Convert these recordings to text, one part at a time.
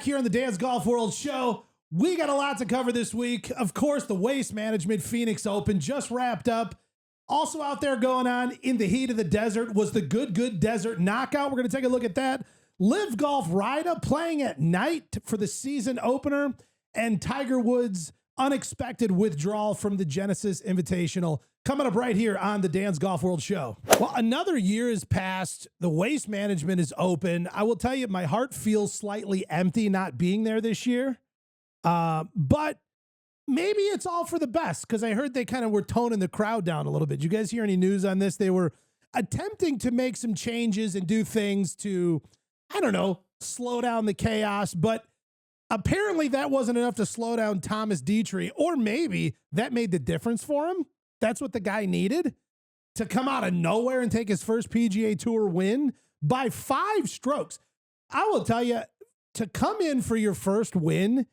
back here on the Dance Golf World show. We got a lot to cover this week. Of course, the Waste Management Phoenix Open just wrapped up. Also out there going on in the heat of the desert was the Good Desert Knockout. We're going to take a look at that. LIV Golf Ryder playing at night for the season opener, and Tiger Woods' unexpected withdrawal from the Genesis Invitational. Coming up right here on the Dance Golf World show. Well, another year has passed. The Waste Management is open. I will tell you, my heart feels slightly empty not being there this year. But maybe it's all for the best, because I heard they kind of were toning the crowd down a little bit. Did you guys hear any news on this? They were attempting to make some changes and do things to, I don't know, slow down the chaos, but apparently that wasn't enough to slow down Thomas Dietrich, or maybe that made the difference for him. That's what the guy needed, to come out of nowhere and take his first PGA Tour win by 5 strokes. I will tell you, to come in for your first win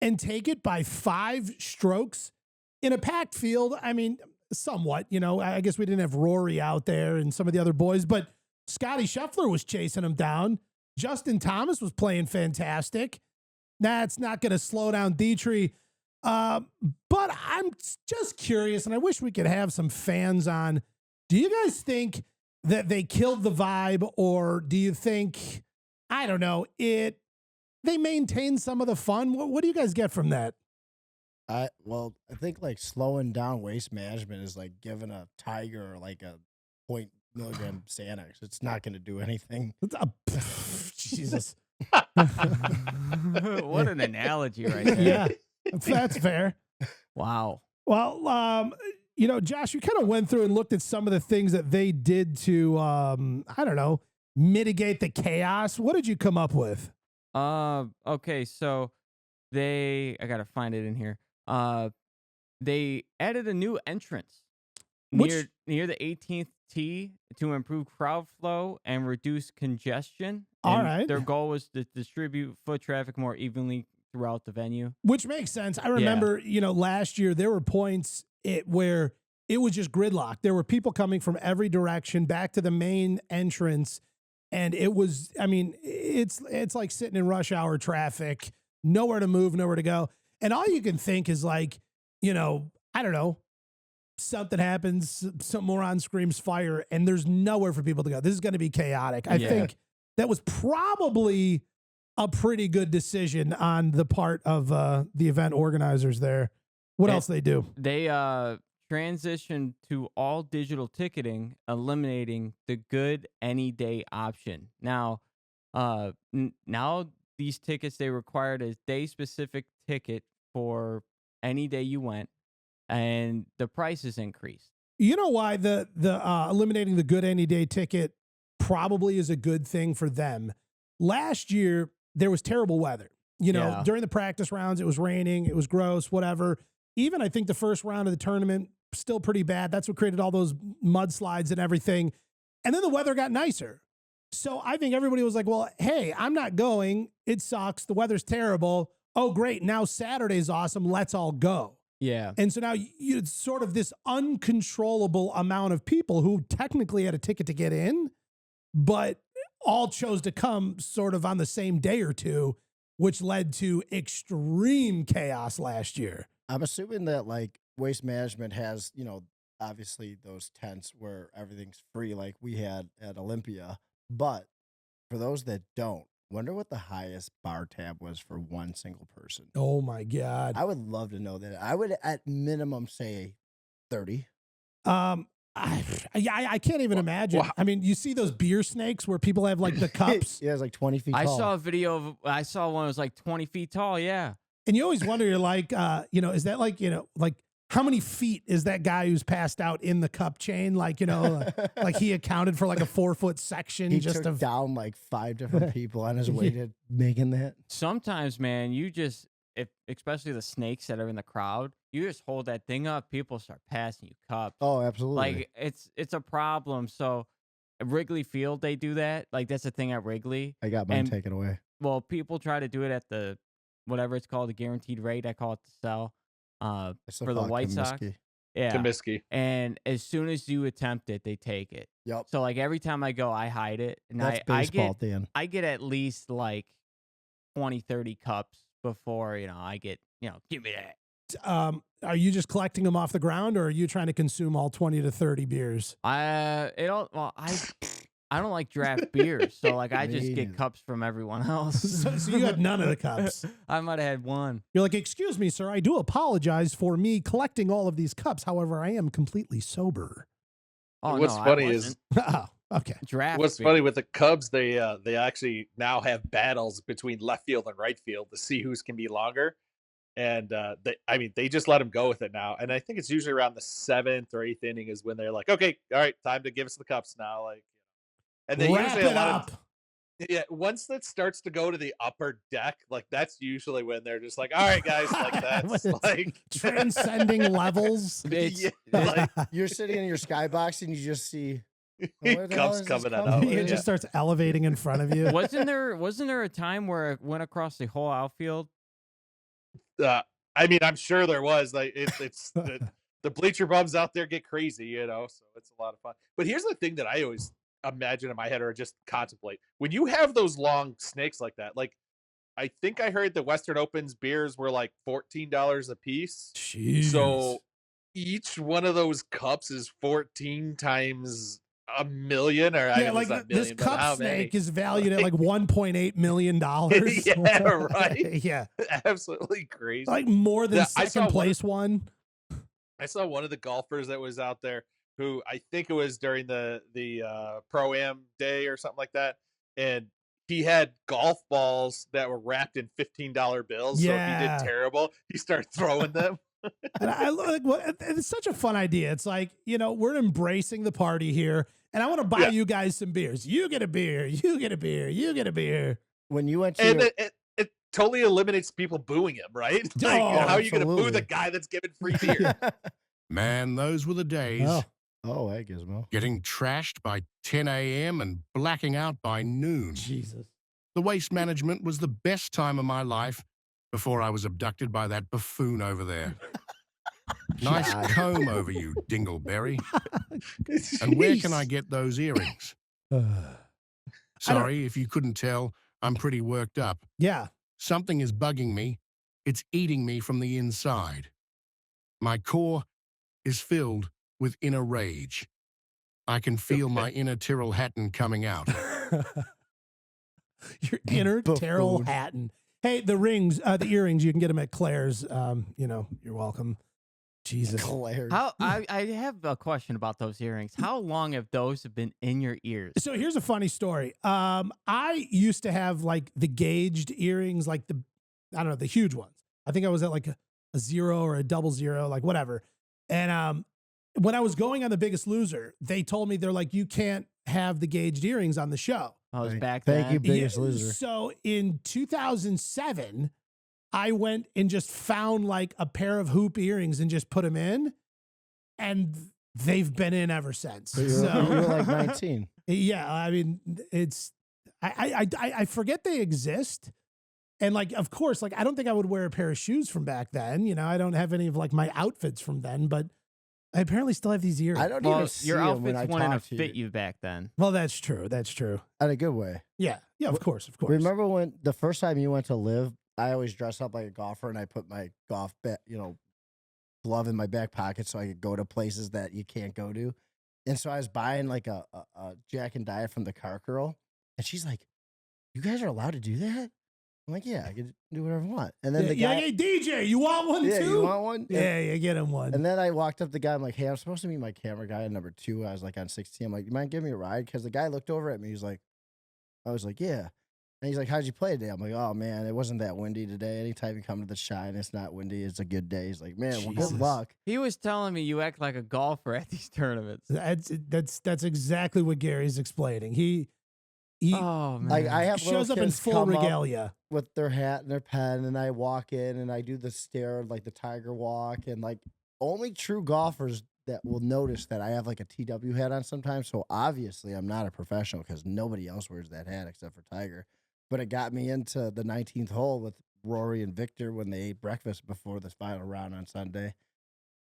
and take it by 5 strokes in a packed field, I mean, somewhat, you know, I guess we didn't have Rory out there and some of the other boys, but Scotty Scheffler was chasing him down. Justin Thomas was playing fantastic. That's not going to slow down Dietrich. But I'm just curious, and I wish we could have some fans on. Do you guys think that they killed the vibe, or do you think, I don't know, they maintain some of the fun? What do you guys get from that? I think like slowing down Waste Management is like giving a tiger like a 0.0 Xanax. It's not going to do anything. Jesus. What an analogy right there. Yeah, that's fair. Wow. Well, you know, Josh, you kind of went through and looked at some of the things that they did to, I don't know, mitigate the chaos. What did you come up with? Okay, so I got to find it in here. They added a new entrance near the 18th tee to improve crowd flow and reduce congestion. All and right. Their goal was to distribute foot traffic more evenly throughout the venue. Which makes sense. I remember, you know, last year there were points where it was just gridlock. There were people coming from every direction back to the main entrance. And it was, I mean, it's like sitting in rush hour traffic, nowhere to move, nowhere to go. And all you can think is like, you know, I don't know, something happens, some moron screams fire, and there's nowhere for people to go. This is going to be chaotic. I think that was probably a pretty good decision on the part of the event organizers there. What else they do? They transitioned to all digital ticketing, eliminating the good any day option. Now, now these tickets, they required a day-specific ticket for any day you went, and the prices increased. You know why the eliminating the good any day ticket probably is a good thing for them. Last year, there was terrible weather. You know, during the practice rounds, it was raining, it was gross, whatever. Even I think the first round of the tournament, still pretty bad. That's what created all those mudslides and everything. And then the weather got nicer. So I think everybody was like, well, hey, I'm not going. It sucks. The weather's terrible. Oh, great. Now Saturday's awesome. Let's all go. Yeah. And so now it's sort of this uncontrollable amount of people who technically had a ticket to get in, but all chose to come sort of on the same day or two, which led to extreme chaos last year. I'm assuming that like Waste Management has, you know, obviously those tents where everything's free like we had at Olympia. But for those that don't, wonder what the highest bar tab was for one single person. Oh, my God. I would love to know that. I would at minimum say 30. I can't even imagine. Wow. I mean, you see those beer snakes where people have like the cups? Yeah, it's like 20 feet tall. I saw a video I saw one that was like 20 feet tall. Yeah. And you always wonder, you're like, you know, is that like, you know, like how many feet is that guy who's passed out in the cup chain? Like, you know, like he accounted for like a 4-foot section. He took down like 5 different people on his way to making that. Sometimes, man, you just, especially the snakes that are in the crowd, you just hold that thing up, people start passing you cups. Oh, absolutely. Like it's a problem. So at Wrigley Field, they do that. Like that's the thing at Wrigley. I got mine taken away. Well, people try to do it at the, whatever it's called, the guaranteed rate. I call it the sell. For the White Sox. Yeah. Comiskey. And as soon as you attempt it, they take it. Yep. So like every time I go, I hide it. And That's baseball, I get at least like 20, 30 cups before, I get, give me that. Are you just collecting them off the ground, or are you trying to consume all 20 to 30 beers? I don't like draft beers, so like I Me just get neither. cups from everyone else. So you had none of the cups. I might have had one. You're like, excuse me, sir, I do apologize for me collecting all of these cups. However, I am completely sober. Oh, What's no, funny I is wasn't. Oh, okay. Draft what's beer. funny with the Cubs, they actually now have battles between left field and right field to see who's can be longer. And they just let him go with it now. And I think it's usually around the 7th or 8th inning is when they're like, okay, all right, time to give us the cups now. Like, and they Wrap usually it up. once that starts to go to the upper deck, like that's usually when they're just like, all right, guys, like that's like Transcending levels. yeah, like You're sitting in your skybox and you just see where the hell cups is this coming out. coming? It just starts elevating in front of you. Wasn't there a time where it went across the whole outfield? I'm sure there was like it's the bleacher bums out there get crazy, so it's a lot of fun. But here's the thing that I always imagine in my head or just contemplate when you have those long snakes like that. Like, I think I heard the Western Open's beers were like $14 a piece. Jeez. So each one of those cups is 14 times a million, or I yeah, guess like not this million, but cup how snake many? is valued at like $1.8 million. Yeah, right. Yeah, Absolutely crazy. like more than Yeah, I saw second one- place one. I saw one of the golfers that was out there who I think it was during the Pro-Am day or something like that, and he had golf balls that were wrapped in $15 bills. So if he Yeah. did terrible, he started throwing them. And I like it's such a fun idea. It's like, we're embracing the party here, and I want to buy Yeah. you guys some beers. You get a beer. You get a beer. You get a beer. When you went to And your, it totally eliminates people booing him, right? Like, Oh, how are you going to boo absolutely. the guy that's giving free beer? Man, those were the days. oh, hey, Gizmo. Getting trashed by 10 a.m. and blacking out by noon. Jesus. The waste management was the best time of my life before I was abducted by that buffoon over there. Nice God. comb over you, Dingleberry. And where can I get those earrings? Sorry if you couldn't tell, I'm pretty worked up. Yeah. Something is bugging me. It's eating me from the inside. My core is filled with inner rage. I can feel my inner Tyrrell Hatton coming out. Your inner Terrell Buffoon. Hatton. Hey, the earrings, you can get them at Claire's. You're welcome. Jesus. Claire. How I have a question about those earrings. How long have those been in your ears? So here's a funny story. I used to have like the gauged earrings, like the huge ones. I think I was at like a 0 or a 00, like whatever. And when I was going on The Biggest Loser, they told me, they're like, you can't have the gauged earrings on the show. I was Right. back Thank then. you, Biggest Loser. So in 2007, I went and just found like a pair of hoop earrings and just put them in, and they've been in ever since. So you were like 19. Yeah, I mean, it's I forget they exist, and like, of course, like I don't think I would wear a pair of shoes from back then. I don't have any of like my outfits from then, but I apparently still have these earrings. I don't Well, even see your them when I outfits wouldn't have talk to fit you back then. Well, that's true. That's true. in a good way. Yeah, of course, of course. Remember when the first time you went to LIV, I always dress up like a golfer and I put my golf glove in my back pocket so I could go to places that you can't go to. And so I was buying like a Jack and Diet from the car girl, and she's like, "You guys are allowed to do that?" I'm like, "Yeah, I can do whatever I want." And then the yeah, guy, hey DJ, you want one "Yeah, too? you want one?" Yeah, yeah, get him one. And then I walked up to the guy. I'm like, "Hey, I'm supposed to meet my camera guy on number 2." I was like on 16. I'm like, "You mind giving me a ride?" Because the guy looked over at me. He's like, I was like, "Yeah." And he's like, "How'd you play today?" I'm like, "Oh, man, it wasn't that windy today. Anytime you come to the Shine, it's not windy. It's a good day." He's like, "Man, well, Jesus. good luck." He was telling me you act like a golfer at these tournaments. That's exactly what Gary's explaining. He Oh man. Like, I have little shows up in kids full come up regalia. with their hat and their pen, and I walk in and I do the stare, like the tiger walk, and like only true golfers that will notice that I have like a TW hat on sometimes. So obviously I'm not a professional because nobody else wears that hat except for Tiger. But it got me into the 19th hole with Rory and Victor when they ate breakfast before this final round on Sunday.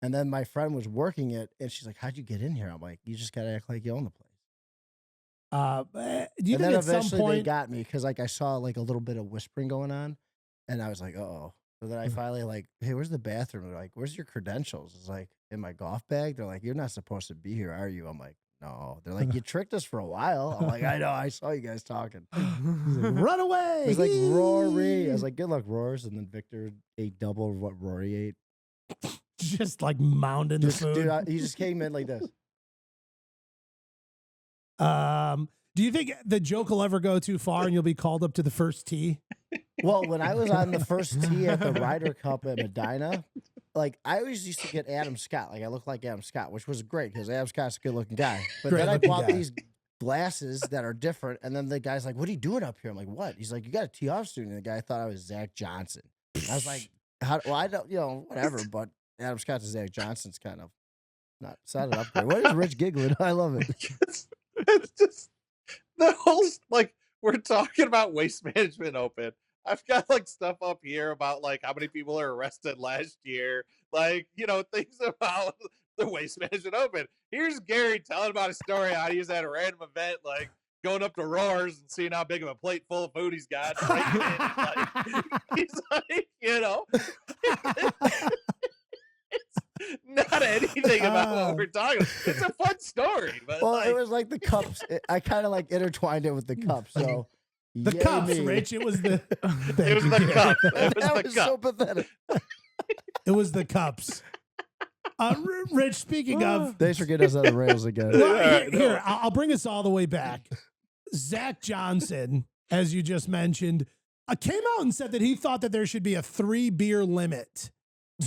And then my friend was working it, and she's like, "How'd you get in here?" I'm like, "You just gotta act like you own the place." Do you And think then at some eventually they point? got me because like I saw like a little bit of whispering going on, and I was like, oh. So then I finally like, hey, where's the bathroom? They're like, where's your credentials? It's like in my golf bag. They're like, you're not supposed to be here, are you? I'm like, no. They're like, you tricked us for a while. I'm like, I know. I saw you guys talking. Run away! It was like Rory. I was like, good luck, Roars. And then Victor ate double of what Rory ate. Just like mounding the food. Dude, he just came in like this. Do you think the joke will ever go too far and you'll be called up to the first tee? Well, when I was on the first tee at the Ryder Cup at Medina, like I always used to get Adam Scott. Like I look like Adam Scott, which was great because Adam Scott's a good looking guy. But then I bought these glasses that are different. And then the guy's like, what are you doing up here? I'm like, what? He's like, you got a tee off soon. And the guy thought I was Zach Johnson. I was like, well, I don't, whatever. But Adam Scott to Zach Johnson's kind of not set it up great. What is Rich giggling? I love it. It's just the whole, like, we're talking about Waste Management Open. I've got like stuff up here about like how many people are arrested last year, like, things about the Waste Management Open. Here's Gary telling about a story how he was at a random event, like going up to Roars and seeing how big of a plate full of food he's got. He's like, it's not anything about what we're talking about. It's a fun story. But well, it was like the cups. I kind of like intertwined it with the cups. So the cups, Rich. It was the. It was the cup. That was so pathetic. It was the cups. Rich, speaking of, thanks for getting us on the rails again. Well, here, I'll bring us all the way back. Zach Johnson, as you just mentioned, came out and said that he thought that there should be a 3-beer limit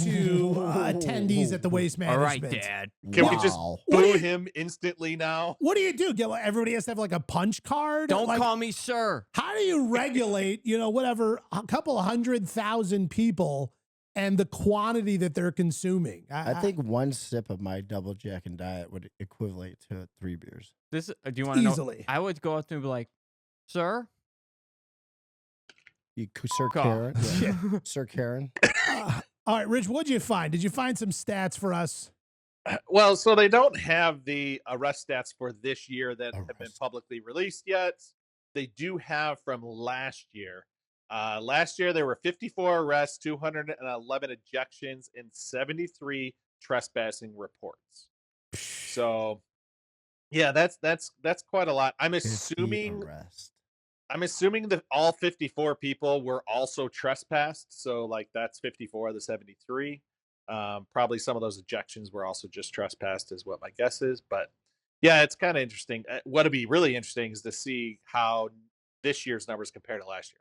to attendees at the Waste Management. All right, Dad. Can we just boo him instantly now? What do you do? Everybody has to have like a punch card? Don't like, call me sir. How do you regulate, whatever, a couple of 100,000 people and the quantity that they're consuming? I think one sip of my double Jack and Diet would equivalent to 3 beers. Do you want to know? Easily. I would go up to him and be like, sir? Sir Karen? Yeah. Sir Karen? All right, Rich, what'd you find? Did you find some stats for us? Well, so they don't have the arrest stats for this year that have been publicly released yet. They do have from last year. Last year, there were 54 arrests, 211 ejections, and 73 trespassing reports. So, yeah, that's quite a lot. I'm assuming that all 54 people were also trespassed. So, like, that's 54 of the 73. Probably some of those ejections were also just trespassed, is what my guess is. But yeah, it's kind of interesting. What'd be really interesting is to see how this year's numbers compare to last year.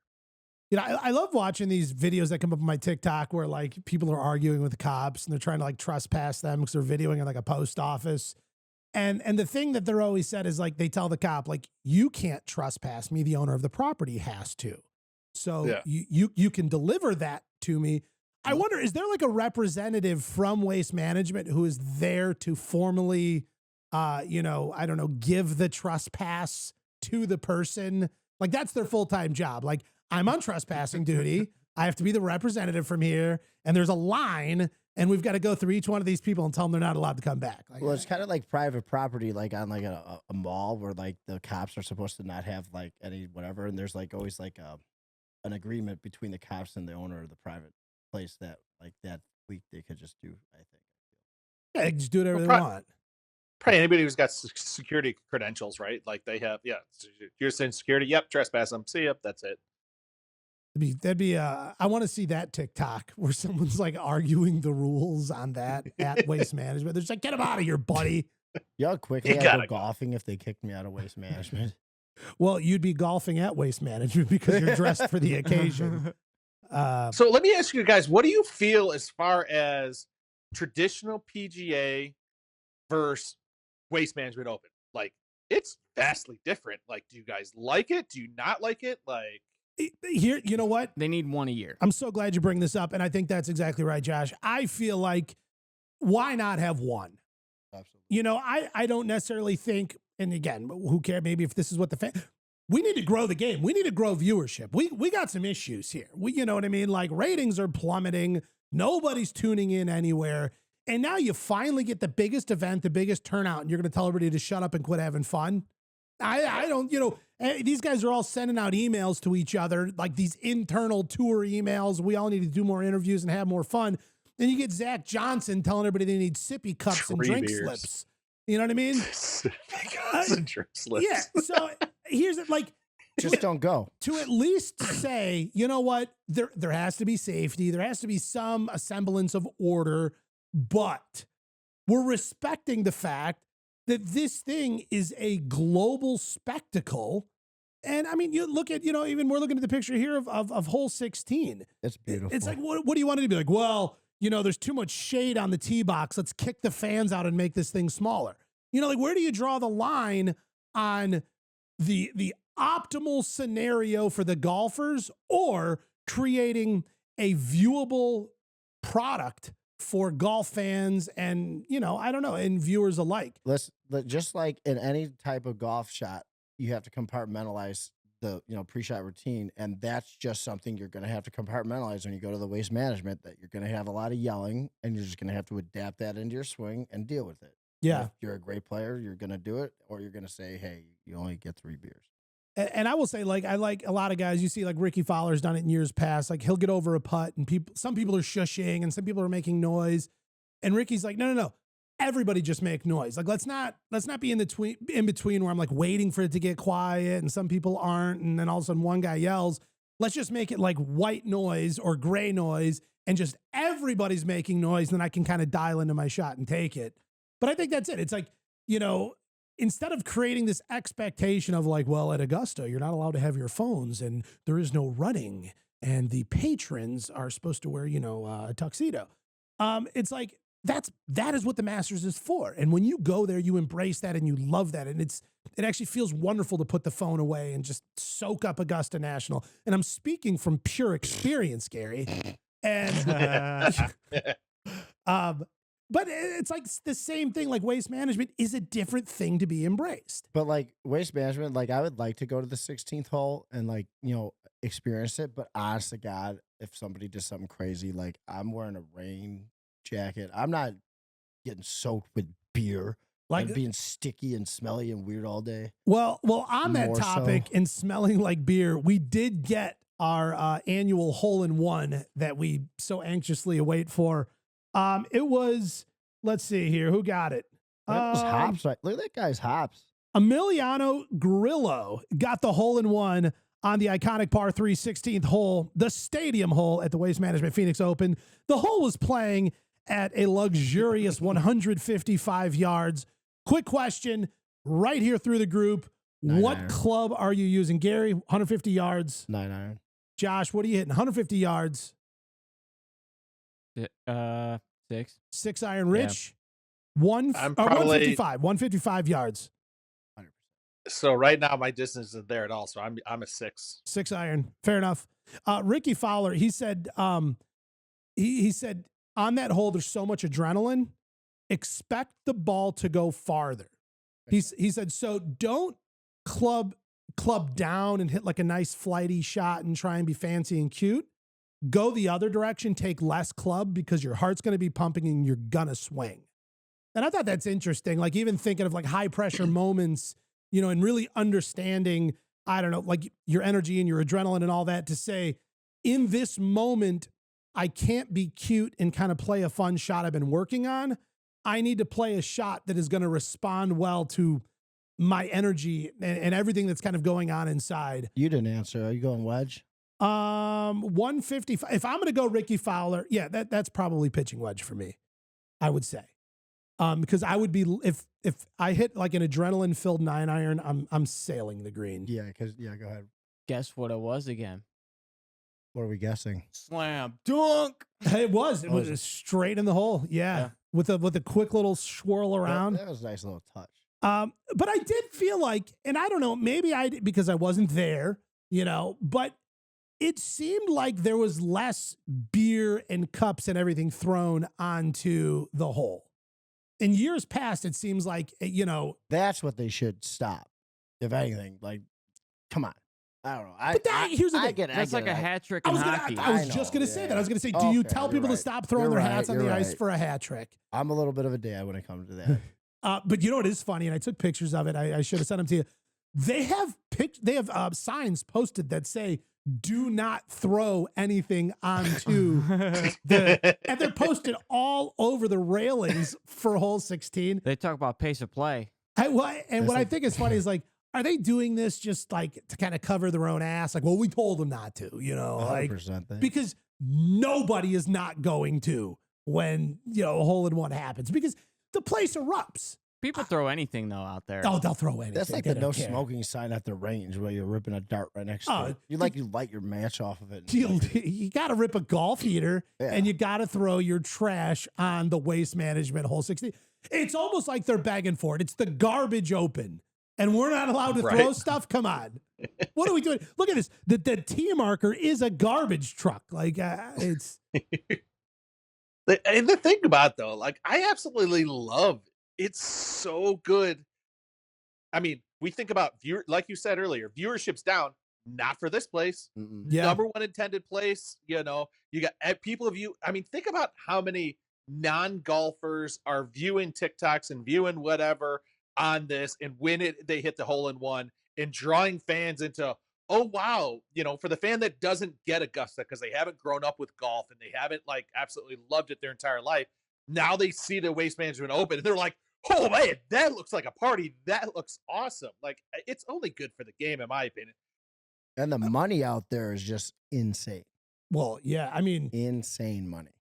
I love watching these videos that come up on my TikTok where like people are arguing with the cops and they're trying to like trespass them because they're videoing in like a post office. And the thing that they're always said is like, they tell the cop, like, you can't trespass me. The owner of the property has to. So you can deliver that to me. I wonder, is there like a representative from Waste Management who is there to formally, I don't know, give the trespass to the person? Like that's their full-time job. Like I'm on trespassing duty. I have to be the representative from here. And there's a line and we've got to go through each one of these people and tell them they're not allowed to come back. Like, well, it's kind of like private property, like on like a mall where like the cops are supposed to not have like any whatever. And there's like always like an agreement between the cops and the owner of the private place that like that week they could just do, I think. Yeah, just do whatever they want. Probably anybody who's got security credentials, right? Like they have, you're saying security. Yep, trespass them. See, yep, that's it. That'd be I want to see that TikTok where someone's like arguing the rules on that at Waste Management. They're just like, get him out of here, buddy. Y'all quickly I'd go golfing if they kicked me out of Waste Management. Well, you'd be golfing at Waste Management because you're dressed for the occasion. So let me ask you guys, what do you feel as far as traditional PGA versus Waste Management Open? Like, it's vastly different. Like, do you guys like it? Do you not like it? Like, here, you know what? They need one a year. I'm so glad you bring this up, and I think that's exactly right, Josh. I feel like, why not have one? Absolutely. I don't necessarily think, and again, who cares? Maybe if this is what we need to grow the game. We need to grow viewership. We got some issues here. You know what I mean? Like ratings are plummeting. Nobody's tuning in anywhere. And now you finally get the biggest event, the biggest turnout, and you're going to tell everybody to shut up and quit having fun. I don't, these guys are all sending out emails to each other, like these internal tour emails. We all need to do more interviews and have more fun. Then you get Zach Johnson telling everybody they need sippy cups and drink slips. You know what I mean? And drink slips. Yeah. So here's it, like, Just don't go. To at least say, you know what, there has to be safety. There has to be some semblance of order, but we're respecting the fact that this thing is a global spectacle. And I mean, you look at, even we're looking at the picture here of hole 16. It's beautiful. It's like, what do you want it to be like? Well, there's too much shade on the tee box. Let's kick the fans out and make this thing smaller. Like, where do you draw the line on the optimal scenario for the golfers or creating a viewable product for golf fans and, I don't know, and viewers alike? Just like in any type of golf shot, you have to compartmentalize the, pre-shot routine. And that's just something you're going to have to compartmentalize when you go to the waste management, that you're going to have a lot of yelling and you're just going to have to adapt that into your swing and deal with it. Yeah. And if you're a great player, you're going to do it, or you're going to say, hey, you only get 3 beers. And I will say, like, I like a lot of guys, you see, like Ricky Fowler's done it in years past. Like, he'll get over a putt and some people are shushing and some people are making noise. And Ricky's like, no. Everybody just make noise. Like, let's not be in between where I'm like waiting for it to get quiet and some people aren't. And then all of a sudden one guy yells. Let's just make it like white noise or gray noise and just everybody's making noise. Then I can kind of dial into my shot and take it. But I think that's it. It's like, instead of creating this expectation of like, well, at Augusta, you're not allowed to have your phones and there is no running and the patrons are supposed to wear, a tuxedo. It's like, that is what the Masters is for. And when you go there, you embrace that and you love that. And it actually feels wonderful to put the phone away and just soak up Augusta National. And I'm speaking from pure experience, Gary. And, but it's like the same thing. Like, waste management is a different thing to be embraced. But like waste management, like I would like to go to the 16th hole and like, experience it. But honest to God, if somebody did something crazy, like I'm wearing a rain jacket, I'm not getting soaked with beer, like being sticky and smelly and weird all day. Well, on that topic and smelling like beer, we did get our annual hole-in-one that we so anxiously await for. It was, let's see here, who got it? That was hops, right? Look at that guy's hops. Emiliano Grillo got the hole-in-one on the iconic par 3 16th hole, the stadium hole at the Waste Management Phoenix Open. The hole was playing at a luxurious 155 yards. Quick question right here through the group. What club are you using? Gary, 150 yards. 9-iron. Josh, what are you hitting? 150 yards. 6. 6-iron. Rich? I'm probably 155 yards. So right now my distance isn't there at all. So I'm a 6. 6-iron. Fair enough. Ricky Fowler, he said, he said on that hole, there's so much adrenaline. Expect the ball to go farther. He said, so don't club down and hit like a nice flighty shot and try and be fancy and cute. Go the other direction, take less club because your heart's going to be pumping and you're going to swing. And I thought that's interesting. Like, even thinking of like high pressure moments, and really understanding, I don't know, like your energy and your adrenaline and all that, to say, in this moment, I can't be cute and kind of play a fun shot I've been working on. I need to play a shot that is going to respond well to my energy and everything that's kind of going on inside. You didn't answer. Are you going wedge? 155. If I'm going to go Ricky Fowler, yeah, that's probably pitching wedge for me, I would say. Because I would be, if I hit like an adrenaline filled 9-iron, I'm sailing the green. Yeah. Go ahead. Guess what it was again? What are we guessing? Slam dunk. It was straight in the hole. Yeah. With a quick little swirl around. That was a nice little touch. But I did feel like, and I don't know, maybe because I wasn't there, but it seemed like there was less beer and cups and everything thrown onto the hole. In years past, it seems like, that's what they should stop. If anything, like, come on. I don't know. Here's the thing. That's like a hat trick in hockey. I was just going to say that. I was going to say, do you tell people to stop throwing their hats on the ice for a hat trick? I'm a little bit of a dad when it comes to that. But you know what is funny, and I took pictures of it. I should have sent them to you. they have signs posted that say, "Do not throw anything onto the," and they're posted all over the railings for hole 16. They talk about pace of play. What I think is funny is like, are they doing this just like to kind of cover their own ass? Like, well, we told them not to, like, 100% because nobody is not going to when, a hole in one happens because the place erupts. People throw anything though out there. Oh, they'll throw anything. That's like They the don't no care. smoking sign at the range where you're ripping a dart right next to it. You light your match off of it. You got to rip a golf heater Yeah. and you got to throw your trash on the waste management hole 16. It's almost like they're begging for it. It's the garbage open and we're not allowed to throw stuff. Come on. What are we doing? Look at this. The tee marker is a garbage truck. Like it's. And the thing about it, though, like I absolutely love it. It's so good. I mean, we think about like you said earlier, viewership's down, not for this place. Yeah. Number one intended place. You got people view. I mean, think about how many non-golfers are viewing TikToks and viewing whatever on this, and when they hit the hole in one and drawing fans into, oh wow, for the fan that doesn't get Augusta because they haven't grown up with golf and they haven't like absolutely loved it their entire life. Now they see the Waste Management Open and they're like, oh man, that looks like a party. That looks awesome. Like it's only good for the game, in my opinion. And the money out there is just insane. Well, yeah, I mean, Insane money.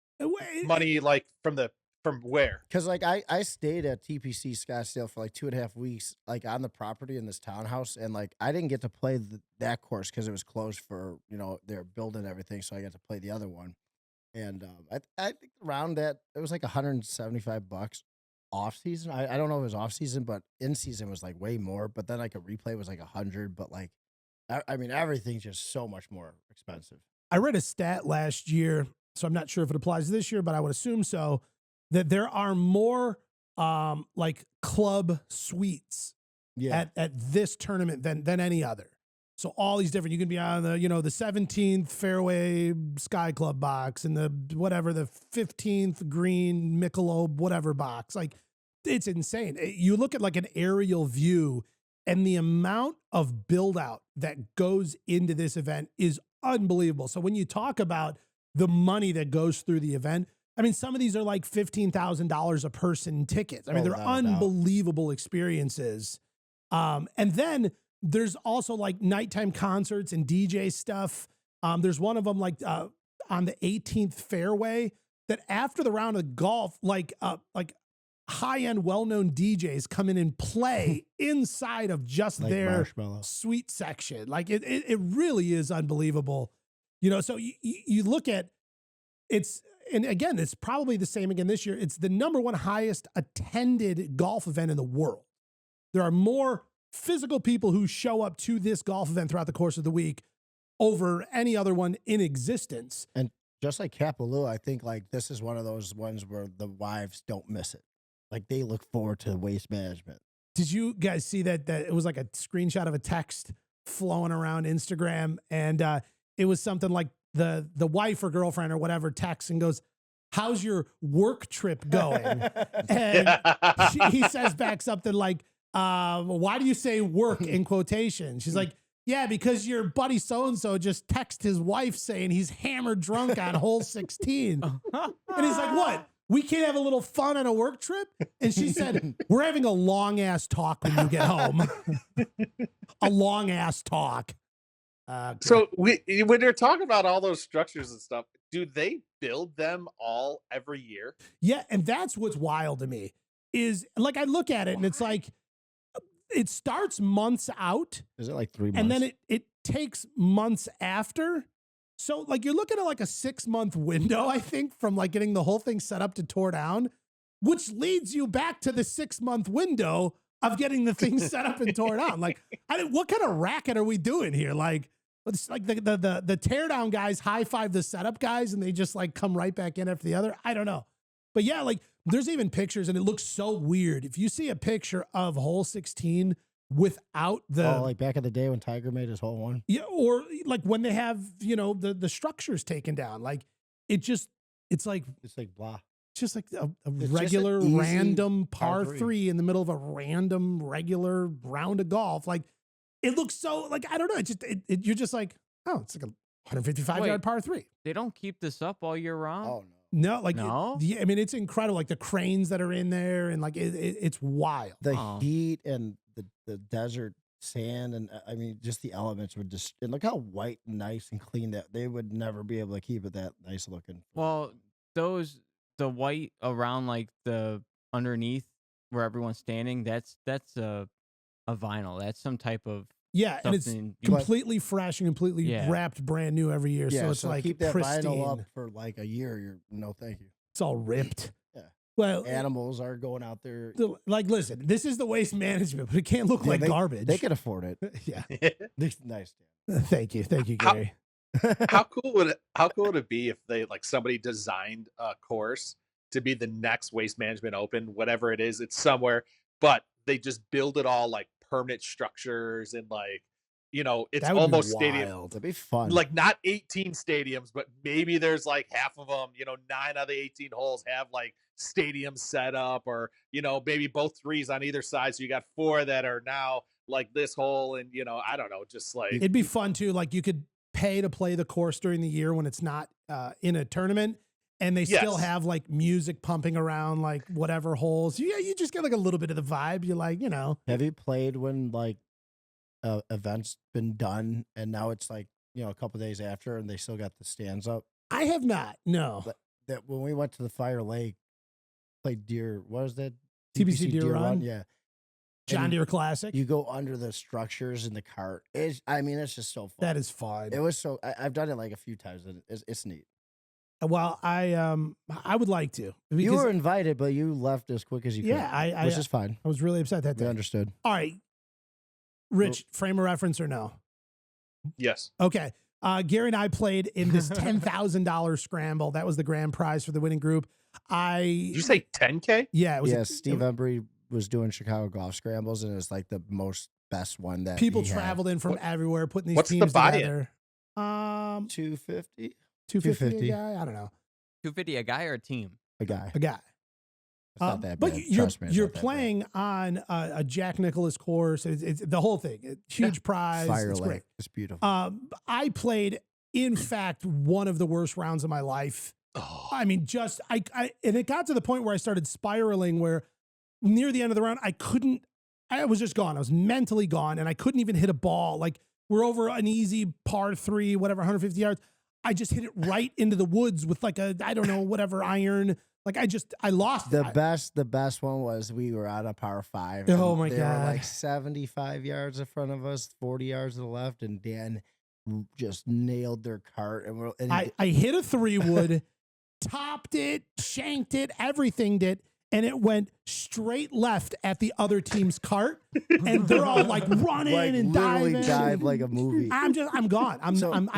Money like from where? Because like I stayed at TPC Scottsdale for like 2.5 weeks, like on the property in this townhouse, and like I didn't get to play that course because it was closed for they're building everything, so I got to play the other one. And I think around that it was like $175 off season. I don't know if it was off season, but in season was like way more. But then like a replay was like 100. But like I mean everything's just so much more expensive. I read a stat last year, so I'm not sure if it applies this year, but I would assume so, that there are more like club suites at this tournament than any other. So all these different, you can be on the, the 17th fairway Sky Club box and the 15th green Michelob, whatever box. Like it's insane. You look at like an aerial view and the amount of build out that goes into this event is unbelievable. So when you talk about the money that goes through the event, I mean, some of these are like $15,000 a person tickets. I mean, they're unbelievable experiences. And then there's also like nighttime concerts and DJ stuff. There's one of them like on the 18th fairway that after the round of golf, like high-end well-known DJs come in and play inside of just like their suite section. Like it really is unbelievable. So you look at it's, and again, it's probably the same again this year. It's the number one highest attended golf event in the world. There are more physical people who show up to this golf event throughout the course of the week over any other one in existence. And just like Kapalua, I think like this is one of those ones where the wives don't miss it. Like they look forward to Waste Management. Did you guys see that it was like a screenshot of a text flowing around Instagram, and it was something like the wife or girlfriend or whatever texts and goes, "How's your work trip going?" And he says back something like, "Why do you say work in quotation?" She's like, "Yeah, because your buddy so-and-so just texted his wife saying he's hammered drunk on hole 16. And he's like, "What? We can't have a little fun on a work trip?" And she said, "We're having a long ass talk when you get home." A long ass talk. So when they're talking about all those structures and stuff, do they build them all every year? Yeah, and that's what's wild to me is like I look at it and it's like it starts months out. Is it like 3 months? And then it takes months after. So like you're looking at like a 6-month window, I think, from like getting the whole thing set up to tore down, which leads you back to the 6-month window of getting the thing set up and tore down. Like, what kind of racket are we doing here? Like, it's like the tear down guys high five the setup guys and they just like come right back in after the other. I don't know. But yeah, like there's even pictures and it looks so weird. If you see a picture of hole 16 without the like back in the day when Tiger made his hole one. Yeah, or like when they have, the structures taken down. Like it's like blah. It's just like a regular random par 3 in the middle of a random regular round of golf. Like it looks so like, I don't know. You're just like, oh, it's like a 155-yard par 3. They don't keep this up all year round? Oh no. No, like, No? I mean, it's incredible. Like the cranes that are in there and like, it's wild. The Oh. heat and the desert sand and I mean, just the elements would just, and look how white and nice and clean that they would never be able to keep it that nice looking. Well, the white around like the underneath where everyone's standing, that's a vinyl. That's some type of Yeah, and it's something. completely fresh and completely Yeah. wrapped brand new every year. Yeah, so it's like keep that pristine. vinyl up for like a year. You're no, thank you. It's all ripped. Yeah. Well, Animals are going out there. like, listen, this is the waste management, but it can't look Yeah, like they- garbage. They can afford it. Yeah. Nice. Thank you, How- Gary. How cool would it be if they like somebody designed a course to be the next Waste Management Open, whatever it is, it's somewhere, but they just build it all like permanent structures and like, it's That would be almost stadium, wild. That'd be fun. like not 18 stadiums, but maybe there's like half of them, 9 out of the 18 holes have like stadiums set up, or maybe both threes on either side, so you got 4 that are now like this hole, and I don't know, just like It'd be fun too. Like you could pay to play the course during the year when it's not in a tournament, and they still Yes. have like music pumping around like whatever holes. Yeah, you just get like a little bit of the vibe. You're like, Have you played when like events been done and now it's like a couple days after and they still got the stands up? I have not. No. But that when we went to the Fire Lake, played Deer. What was that? TBC Deer Run? Yeah. John And Deere Classic. You go under the structures in the cart. It's just so fun. That is fun. It was so. I've done it like a few times. And it's neat. Well, I would like to. You because- were invited, but you left as quick as you Yeah, could. Which is fine. I was really upset that We day. understood. All right. Rich, frame of reference or no? yes. Okay. Gary and I played in this $10,000 scramble. That was the grand prize for the winning group. Did you say 10K? Yeah, it was. Yeah, Steve Embry was doing Chicago golf scrambles, and it's like the best one that People he had. traveled in from What- everywhere, putting these what's the teams buy-in? together. 250 250 a guy. I don't know. 250 a guy or a team? a guy. A guy. It's not that But bad. you're Trust me, it's you're not that bad. playing on a Jack Nicklaus course. It's the whole thing. Huge prize. Fire It's Lake. great. It's beautiful. I played, in fact, one of the worst rounds of my life. Oh, I mean, just and it got to the point where I started spiraling. Where near the end of the round, I was just gone. I was mentally gone, and I couldn't even hit a ball. Like we're over an easy par 3, whatever, 150 yards. I just hit it right into the woods with like a, I don't know, whatever iron. Like I lost the it. best one was we were at a par 5. Oh and my they God. were like 75 yards in front of us, 40 yards to the left, and Dan just nailed their cart. And I hit a 3-wood, topped it, shanked it, everything did, and it went straight left at the other team's cart, and they're all like running like and literally diving. dive like a movie. I'm gone.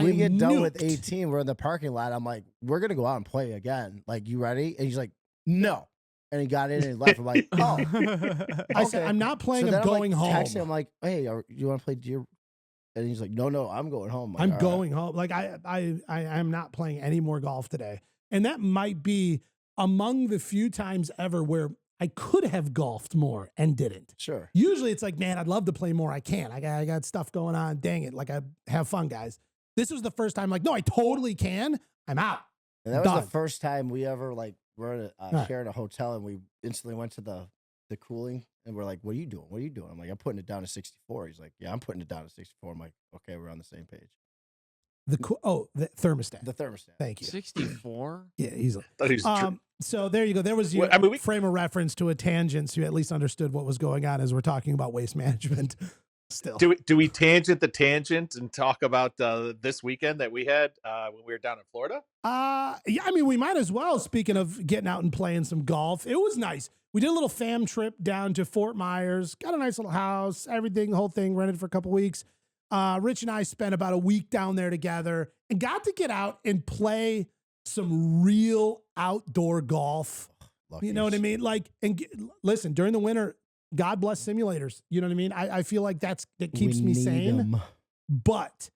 We get done with nuked. 18. We're in the parking lot. I'm like, we're gonna go out and play again. Like, you ready? And he's like, no. And he got in and he left. I'm like, oh. I said, okay. I'm not playing. So then I'm going like, home. texting him like, hey, you want to play Deer? And he's like, no, I'm going home. Like, I'm all right. going home. Like I'm not playing any more golf today. And that might be among the few times ever where I could have golfed more and didn't. Sure. Usually it's like, man, I'd love to play more. I can't. I got stuff going on. Dang it. Like I have fun, guys. This was the first time like, no, I totally can. I'm out. And that was Done. the first time we ever like were Right. sharing a hotel, and we instantly went to the cooling, and we're like, what are you doing? What are you doing? I'm like, I'm putting it down to 64. He's like, yeah, I'm putting it down to 64. I'm like, okay, we're on the same page. The thermostat. The thermostat. Thank you. 64? Yeah, easily. thought he was So there you go. There was your Well, I mean, we- frame of reference to a tangent, so you at least understood what was going on as we're talking about waste management. Still, do we tangent the tangent and talk about this weekend that we had when we were down in Florida? yeah, I mean, we might as well. Speaking of getting out and playing some golf, it was nice. We did a little fam trip down to Fort Myers. Got a nice little house, everything, the whole thing rented for a couple weeks. Rich and I spent about a week down there together and got to get out and play some real outdoor golf. You know what I mean? Like, listen, during the winter, God bless simulators. You know what I mean? I feel like that keeps me sane. But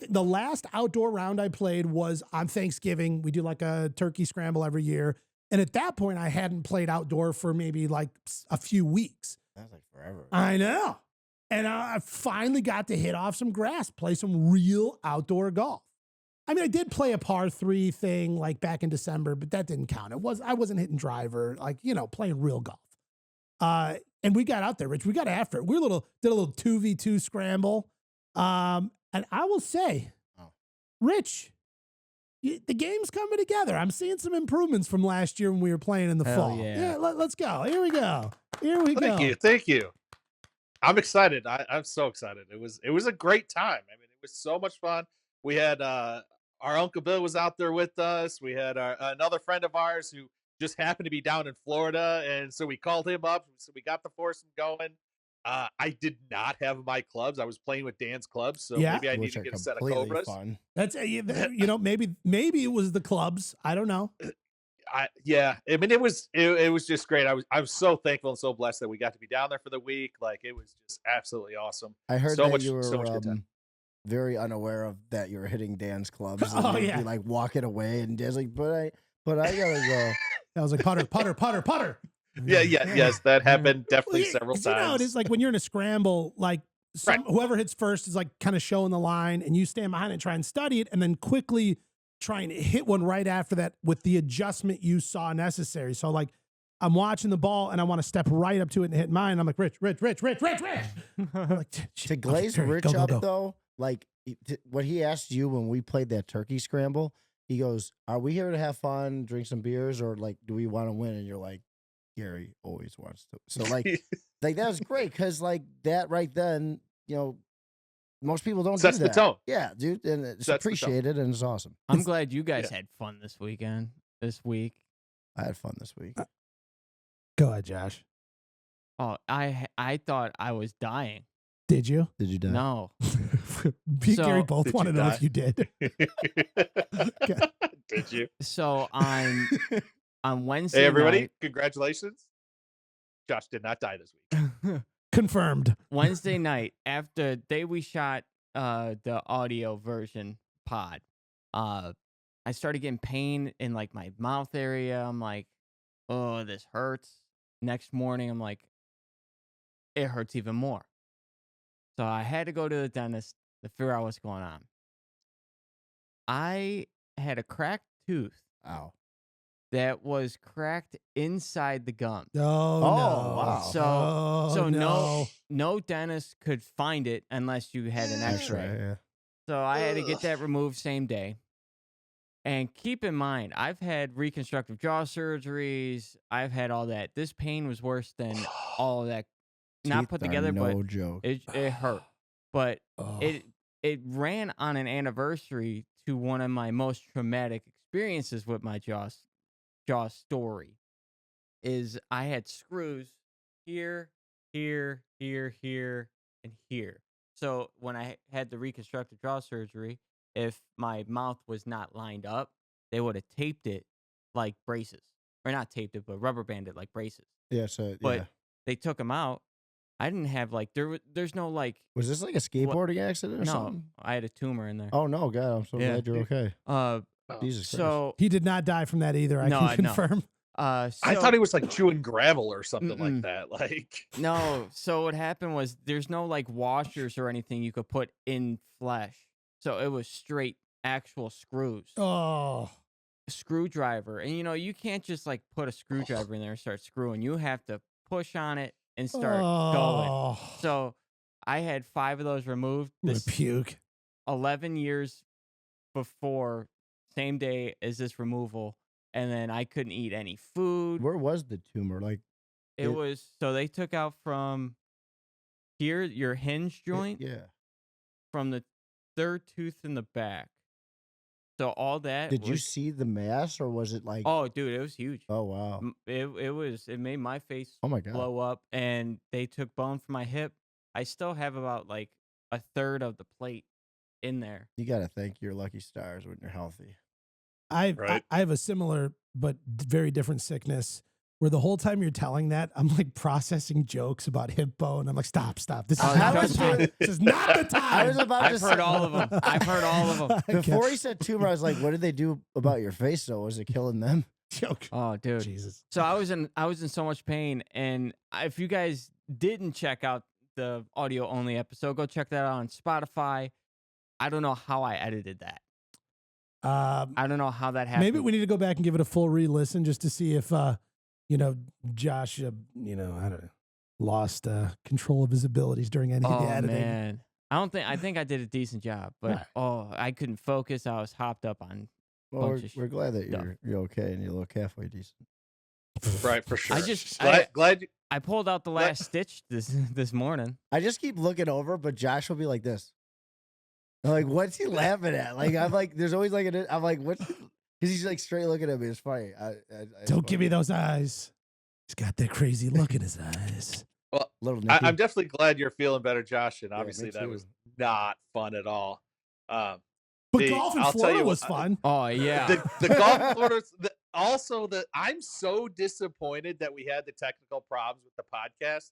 the last outdoor round I played was on Thanksgiving. We do like a turkey scramble every year. And at that point, I hadn't played outdoor for maybe like a few weeks. That's like forever. I know. And I finally got to hit off some grass, play some real outdoor golf. I mean, I did play a par 3 thing like back in December, but that didn't count. I wasn't hitting driver, like, playing real golf. And we got out there, Rich. We got after it. Did a little 2v2 scramble. And I will say, Rich, the game's coming together. I'm seeing some improvements from last year when we were playing in the fall. Yeah. Let's go. Here we go. Thank you. I'm excited. I'm so excited. It was a great time. I mean, it was so much fun. We had our Uncle Bill was out there with us. We had another friend of ours who just happened to be down in Florida, and so we called him up. So we got the foursome going. I did not have my clubs. I was playing with Dan's clubs, so maybe I need to get a set of Cobras. Fun. That's maybe it was the clubs. I don't know. I mean, it was just great. I was so thankful and so blessed that we got to be down there for the week. Like, it was just absolutely awesome. I heard so that much, you were so much good time. very unaware of that you were hitting Dan's clubs. Oh, and yeah. you'd be like walking away, and Dan's like, but I gotta go. I was like, putter. Yes, that happened definitely several times. You know, it is like when you're in a scramble, like whoever hits first is like kind of showing the line, and you stand behind it and try and study it, and then quickly try and hit one right after that with the adjustment you saw necessary. So like, I'm watching the ball and I want to step right up to it and hit mine. I'm like, Rich. I'm like, To glaze Rich go. up though, like what he asked you when we played that turkey scramble, he goes, "Are we here to have fun, drink some beers, or like, do we want to win?" And you're like, Gary always wants to. So like that was great because like that right then, most people don't Sets do that. the tone. Yeah, dude, and it's Sets the tone. appreciated and it's awesome. I'm glad you guys had fun this week. I had fun this week. Go ahead, Josh. Oh, I thought I was dying. Did you? Did you die? No. Me and Gary So- both Did want to you know die? if you did. Did you? So on Wednesday Hey, everybody! night, Congratulations. Josh did not die this week. Confirmed. Wednesday night, after the day we shot the audio version pod, I started getting pain in like my mouth area. I'm like, oh, this hurts. Next morning, I'm like, it hurts even more. So I had to go to the dentist to figure out what's going on. I had a cracked tooth Ow. that was cracked inside the gum. Oh, no. wow. So no. no dentist could find it unless you had an X-ray. Yeah. So I had to get that removed same day. And keep in mind, I've had reconstructive jaw surgeries. I've had all that. This pain was worse than all of that. Not Teeth put are together, no but joke. it hurt. But Oh. it ran on an anniversary to one of my most traumatic experiences with my jaw story. Is I had screws here, and here. So when I had the reconstructive jaw surgery, if my mouth was not lined up, they would have taped it like braces. Or not taped it, but rubber banded like braces. Yeah, so But yeah. they took them out. I didn't have like, there's no like, Was this like a skateboarding accident or no, something? I had a tumor in there. Oh no, God, I'm so Yeah. glad you're okay. Jesus Christ. So, He did not die from that either. I No, can no. confirm. I thought he was like chewing gravel or something like Mm-mm. that. Like, no. So what happened was there's no like washers or anything you could put in flesh. So it was straight actual screws. Oh. Screwdriver. And you can't just like put a screwdriver in there and start screwing. You have to push on it and start going. Oh. So I had 5 of those removed. I'm gonna This puke. 11 years before, same day as this removal. And then I couldn't eat any food. Where was the tumor? Like It was, so they took out from here, your hinge joint, Yeah. from the 3rd tooth in the back. So all that. Did you was- see the mass or was it like? Oh, dude, it was huge. Oh wow. It made my face Oh my God. blow up, and they took bone from my hip. I still have about like a third of the plate in there. You got to thank your lucky stars when you're healthy. Right. I have a similar but very different sickness where the whole time you're telling that, I'm like processing jokes about hip bone. I'm like, stop. This is Oh, not trust the time. me. This is not the time. I was about to I've heard say, all of them. I've heard all of them. Okay. Before he said tumor, I was like, what did they do about your face though? Was it killing them? Joke. Oh, dude. Jesus. So I was in so much pain, and if you guys didn't check out the audio only episode. Go check that out on Spotify. I don't know how I edited that. I don't know how that happened. Maybe we need to go back and give it a full re-listen just to see if, Josh, I don't know, lost control of his abilities during any of the editing. Man. I think I did a decent job, but I couldn't focus. I was hopped up on. Well, we're glad that you're okay and you look halfway decent. Right, for sure. Glad I pulled out the last stitch this morning. I just keep looking over, but Josh will be like this. I'm like, what's he laughing at? Like, I'm like, there's always like I'm like, what's? Because he's like straight looking at me. It's funny. Don't give me those eyes. He's got that crazy look in his eyes. Well, I'm definitely glad you're feeling better, Josh. And obviously that was not fun at all. But golf in Florida was fun. Oh yeah, the golf in Florida. Also, I'm so disappointed that we had the technical problems with the podcast.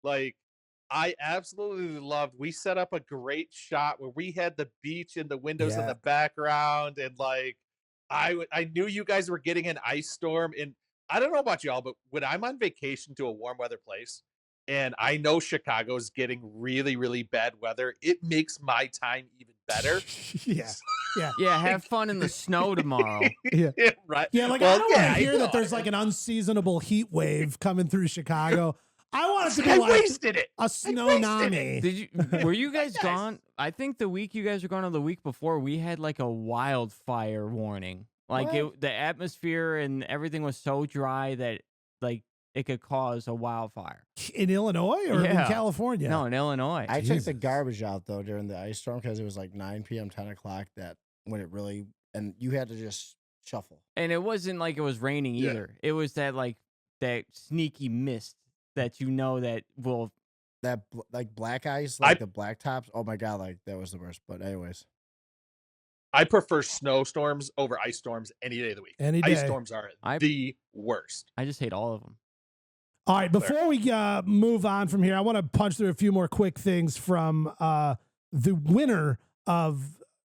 Like, I absolutely loved. We set up a great shot where we had the beach and the windows in the background, and like, I knew you guys were getting an ice storm. And I don't know about y'all, but when I'm on vacation to a warm weather place, and I know Chicago's getting really, really bad weather, it makes my time even better. Yeah. Have fun in the snow tomorrow. Right. Yeah, like I don't want to hear that there's like an unseasonable heat wave coming through Chicago. I want it to be like a snow-nami. Were you guys gone? I think the week you guys were gone, or the week before, we had like a wildfire warning. Like the atmosphere and everything was so dry that like it could cause a wildfire. In Illinois or in California? No, in Illinois. I checked the garbage out though during the ice storm because it was like 9 p.m., 10 o'clock. That when it really, and you had to just shuffle. And it wasn't like it was raining either. It was that like that sneaky mist that that will like black ice, like the black tops. Oh my god, like that was the worst. But anyways, I prefer snowstorms over ice storms any day of the week. Any day. Ice storms are the worst. I just hate all of them. All right, before we move on from here, I want to punch through a few more quick things from the winner of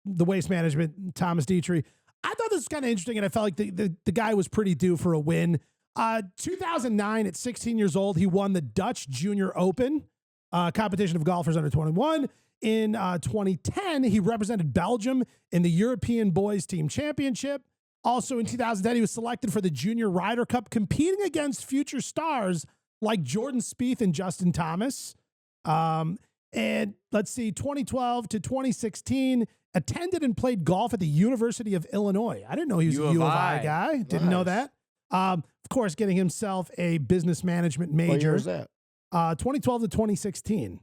the Waste Management, Thomas Dietrich. I thought this was kind of interesting, and I felt like the guy was pretty due for a win. 2009, at 16 years old, he won the Dutch Junior Open, competition of golfers under 21. In 2010, he represented Belgium in the European Boys Team Championship. Also in 2010, he was selected for the Junior Ryder Cup, competing against future stars like Jordan Spieth and Justin Thomas. And let's see, 2012 to 2016, attended and played golf at the University of Illinois. I didn't know he was a U of I guy. Didn't know that. Of course, getting himself a business management major. What year was that? 2012 to 2016.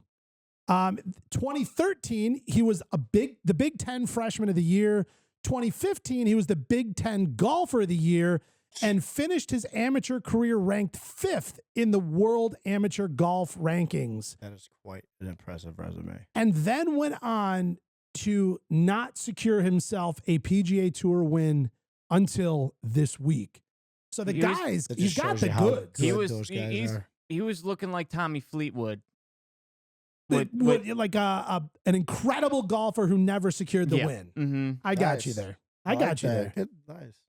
2013, he was the Big Ten Freshman of the Year. 2015, he was the Big Ten Golfer of the Year and finished his amateur career ranked 5th in the World Amateur Golf Rankings. That is quite an impressive resume. And then went on to not secure himself a PGA Tour win until this week. So he's got the goods. He was looking like Tommy Fleetwood. Like an incredible golfer who never secured the win. Mm-hmm. I got you there. I got you there. Good. Nice.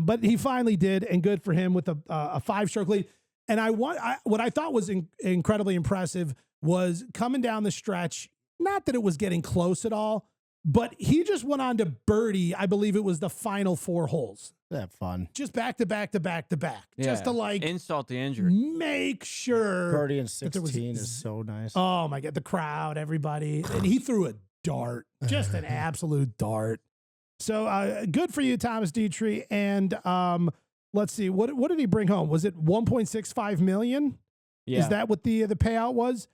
But he finally did, and good for him with a 5-stroke lead. And what I thought was incredibly impressive was coming down the stretch. Not that it was getting close at all, but he just went on to birdie. I believe it was the final 4 holes. That fun. Just back to back to back to back. Yeah. Just to like insult the injury. Make sure. Birdie in 16 is so nice. Oh my God. The crowd, everybody. And he threw a dart. Just an absolute dart. So good for you, Thomas Dietrich. And let's see. What did he bring home? Was it 1.65 million? Yeah. Is that what the payout was?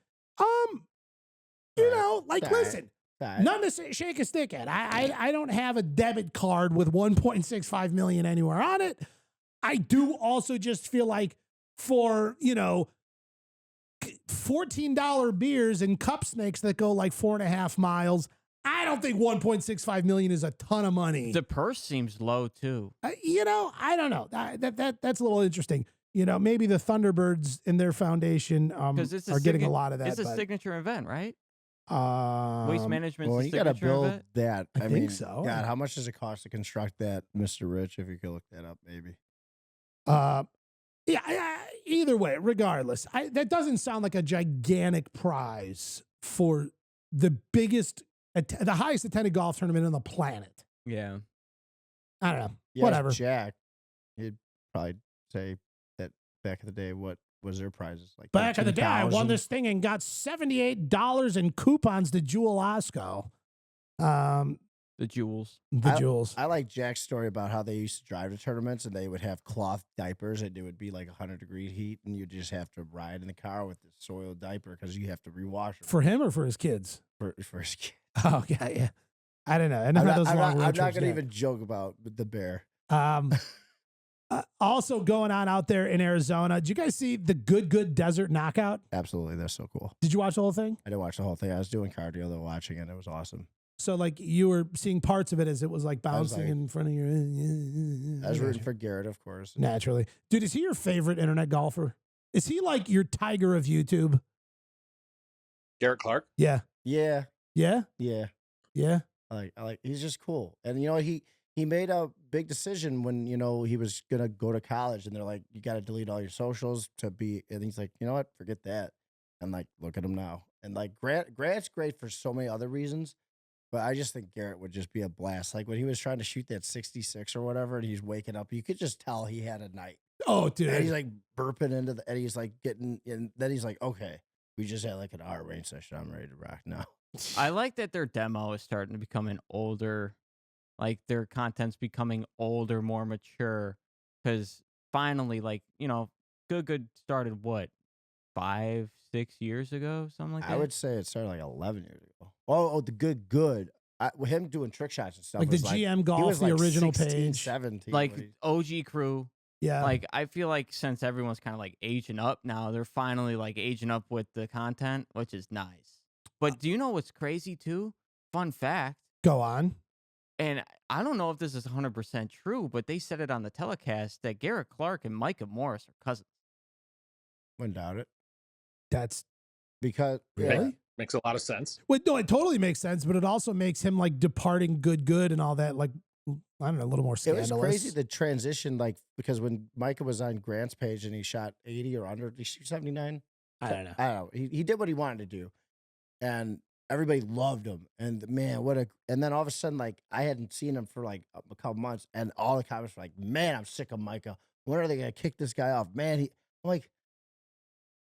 Listen. Nothing to shake a stick at. I don't have a debit card with 1.65 million anywhere on it. I do also just feel like for, $14 beers and cup snakes that go like 4.5 miles, I don't think 1.65 million is a ton of money. The purse seems low too. I don't know. That's a little interesting. Maybe the Thunderbirds in their foundation are getting a lot of that. It's a signature event, right? Waste management. Well, you got to build event? that. I think so. God, how much does it cost to construct that, Mr. Rich? If you could look that up, maybe. Yeah, either way, regardless, that doesn't sound like a gigantic prize for the biggest, the highest attended golf tournament on the planet. Yeah. I don't know. Yeah, Whatever. Jack, he'd probably say that back in the day, what was their prizes? Like Back in the day, I won 13,000? this thing and got $78 in coupons to Jewel Osco. The jewels. The jewels. I like Jack's story about how they used to drive to tournaments and they would have cloth diapers and it would be like 100-degree heat and you just have to ride in the car with the soiled diaper because you have to rewash it For him or for his kids? for his kid. Oh, yeah. I don't know. I know how those long road I'm not trips going to get. even joke about the bear. Also going on out there in Arizona, did you guys see the Good Desert Knockout? Absolutely. That's so cool. Did you watch the whole thing? I didn't watch the whole thing. I was doing cardio though, watching it. It was awesome. So like you were seeing parts of it as it was like I was bouncing like- in front of your. I was rooting for Garrett, of course. Naturally, dude. Is he your favorite internet golfer? Is he like your Tiger of YouTube? Garrett Clark. Yeah, Yeah. yeah, Yeah. yeah. I like he's just cool. And you know, he made a big decision when, you know, he was gonna go to college and they're like, you gotta delete all your socials to be, and he's like, you know what, forget that. And like, look at him now. And like Grant's great for so many other reasons, but I just think Garrett would just be a blast. Like when he was trying to shoot that 66 or whatever, and he's waking up, you could just tell he had a night. Oh, dude. And he's like burping into the, and he's like getting, and then he's like, okay, we just had like an hour range session. I'm ready to rock now. I like that their demo is starting to become an older, like their content's becoming older, more mature. Because finally, like, you know, Good started what, 5-6 years ago, something like that. I would say it started like 11 years ago. Oh, the good. With him doing trick shots and stuff. Like the was GM he Golf, was the like original 16, page. 17. like when he- OG crew. Yeah. Like I feel like since everyone's kind of like aging up now, they're finally like aging up with the content, which is nice. But do you know what's crazy too? Fun fact. Go on. And I don't know if this is 100% true, but they said it on the telecast that Garrett Clark and Micah Morris are cousins. Wouldn't doubt it. That's Because really. yeah, Makes a lot of sense. Well, no, it totally makes sense, but it also makes him like departing good and all that. Like, I don't know, a little more it scandalous. was crazy the transition, like, because when Micah was on Grant's page and he shot 80 or under, did he shoot 79? I don't know. I don't know. He did what he wanted to do. And everybody loved him. And man, and then all of a sudden, like, I hadn't seen him for like a couple months. And all the comments were like, man, I'm sick of Micah. When are they going to kick this guy off? Man, I'm like,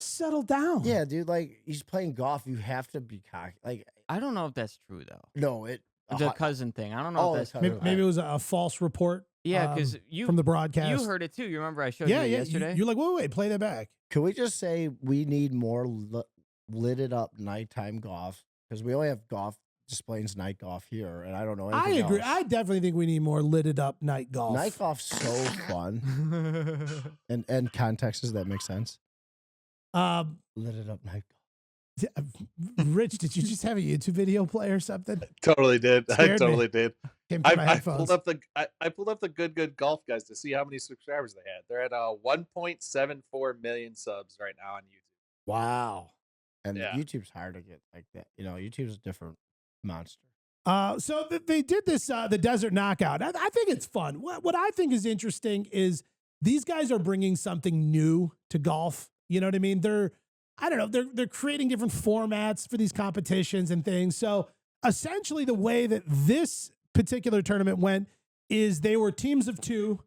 Settle down. yeah, dude, like, he's playing golf. You have to be cocky. Like, I don't know if that's true though. no, The cousin thing. I don't know Oh, if that's the true. cousin. Maybe it was a false report. Yeah, because you from the broadcast. you heard it too. You remember I showed Yeah, you yeah. yesterday? You're like, wait, play that back. Can we just say we need more lidded up nighttime golf? Because we only have golf displays night golf here, and I don't know I anything agree. else. I definitely think we need more lidded up night golf. Night golf's so fun. And contexts that make sense. Lidded up night golf. Rich, did you just have a YouTube video play or something? Totally did. I Scared me. totally did. Came through my I headphones. pulled up the good golf guys to see how many subscribers they had. They're at 1.74 million subs right now on YouTube. Wow. And Yeah. YouTube's hard to get like that. You know, YouTube's a different monster. So they did this, the Desert Knockout. I think it's fun. What I think is interesting is these guys are bringing something new to golf. You know what I mean? They're creating different formats for these competitions and things. So essentially the way that this particular tournament went is they were teams of two,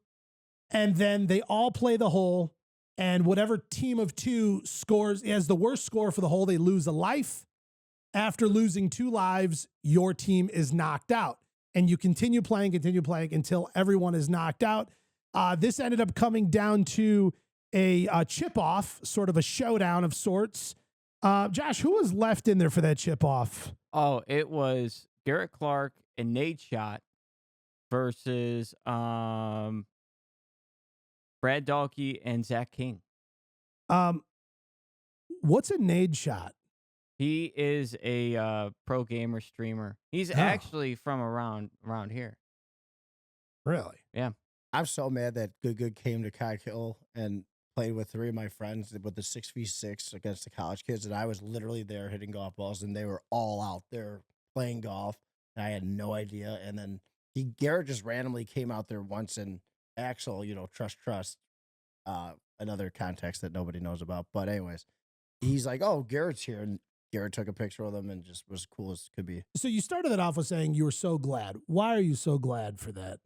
and then they all play the hole, and whatever team of two scores has the worst score for the hole, they lose a life. After losing 2 lives, your team is knocked out, and you continue playing until everyone is knocked out. This ended up coming down to a chip off, sort of a showdown of sorts. Josh, who was left in there for that chip off? Oh, it was Garrett Clark and Nate Shot versus Brad Dahlke and Zach King. What's a nade shot? He is a pro gamer streamer. He's Oh. actually from around here. Really? I'm so mad that Good came to Cog Hill and played with 3 of my friends with the 6v6 against the college kids, and I was literally there hitting golf balls, and they were all out there playing golf, and I had no idea. And then Garrett just randomly came out there once, and Axel, you know, trust, another context that nobody knows about. But anyways, he's like, "Oh, Garrett's here," and Garrett took a picture with him and just was cool as could be. So you started that off with saying you were so glad. Why are you so glad for that?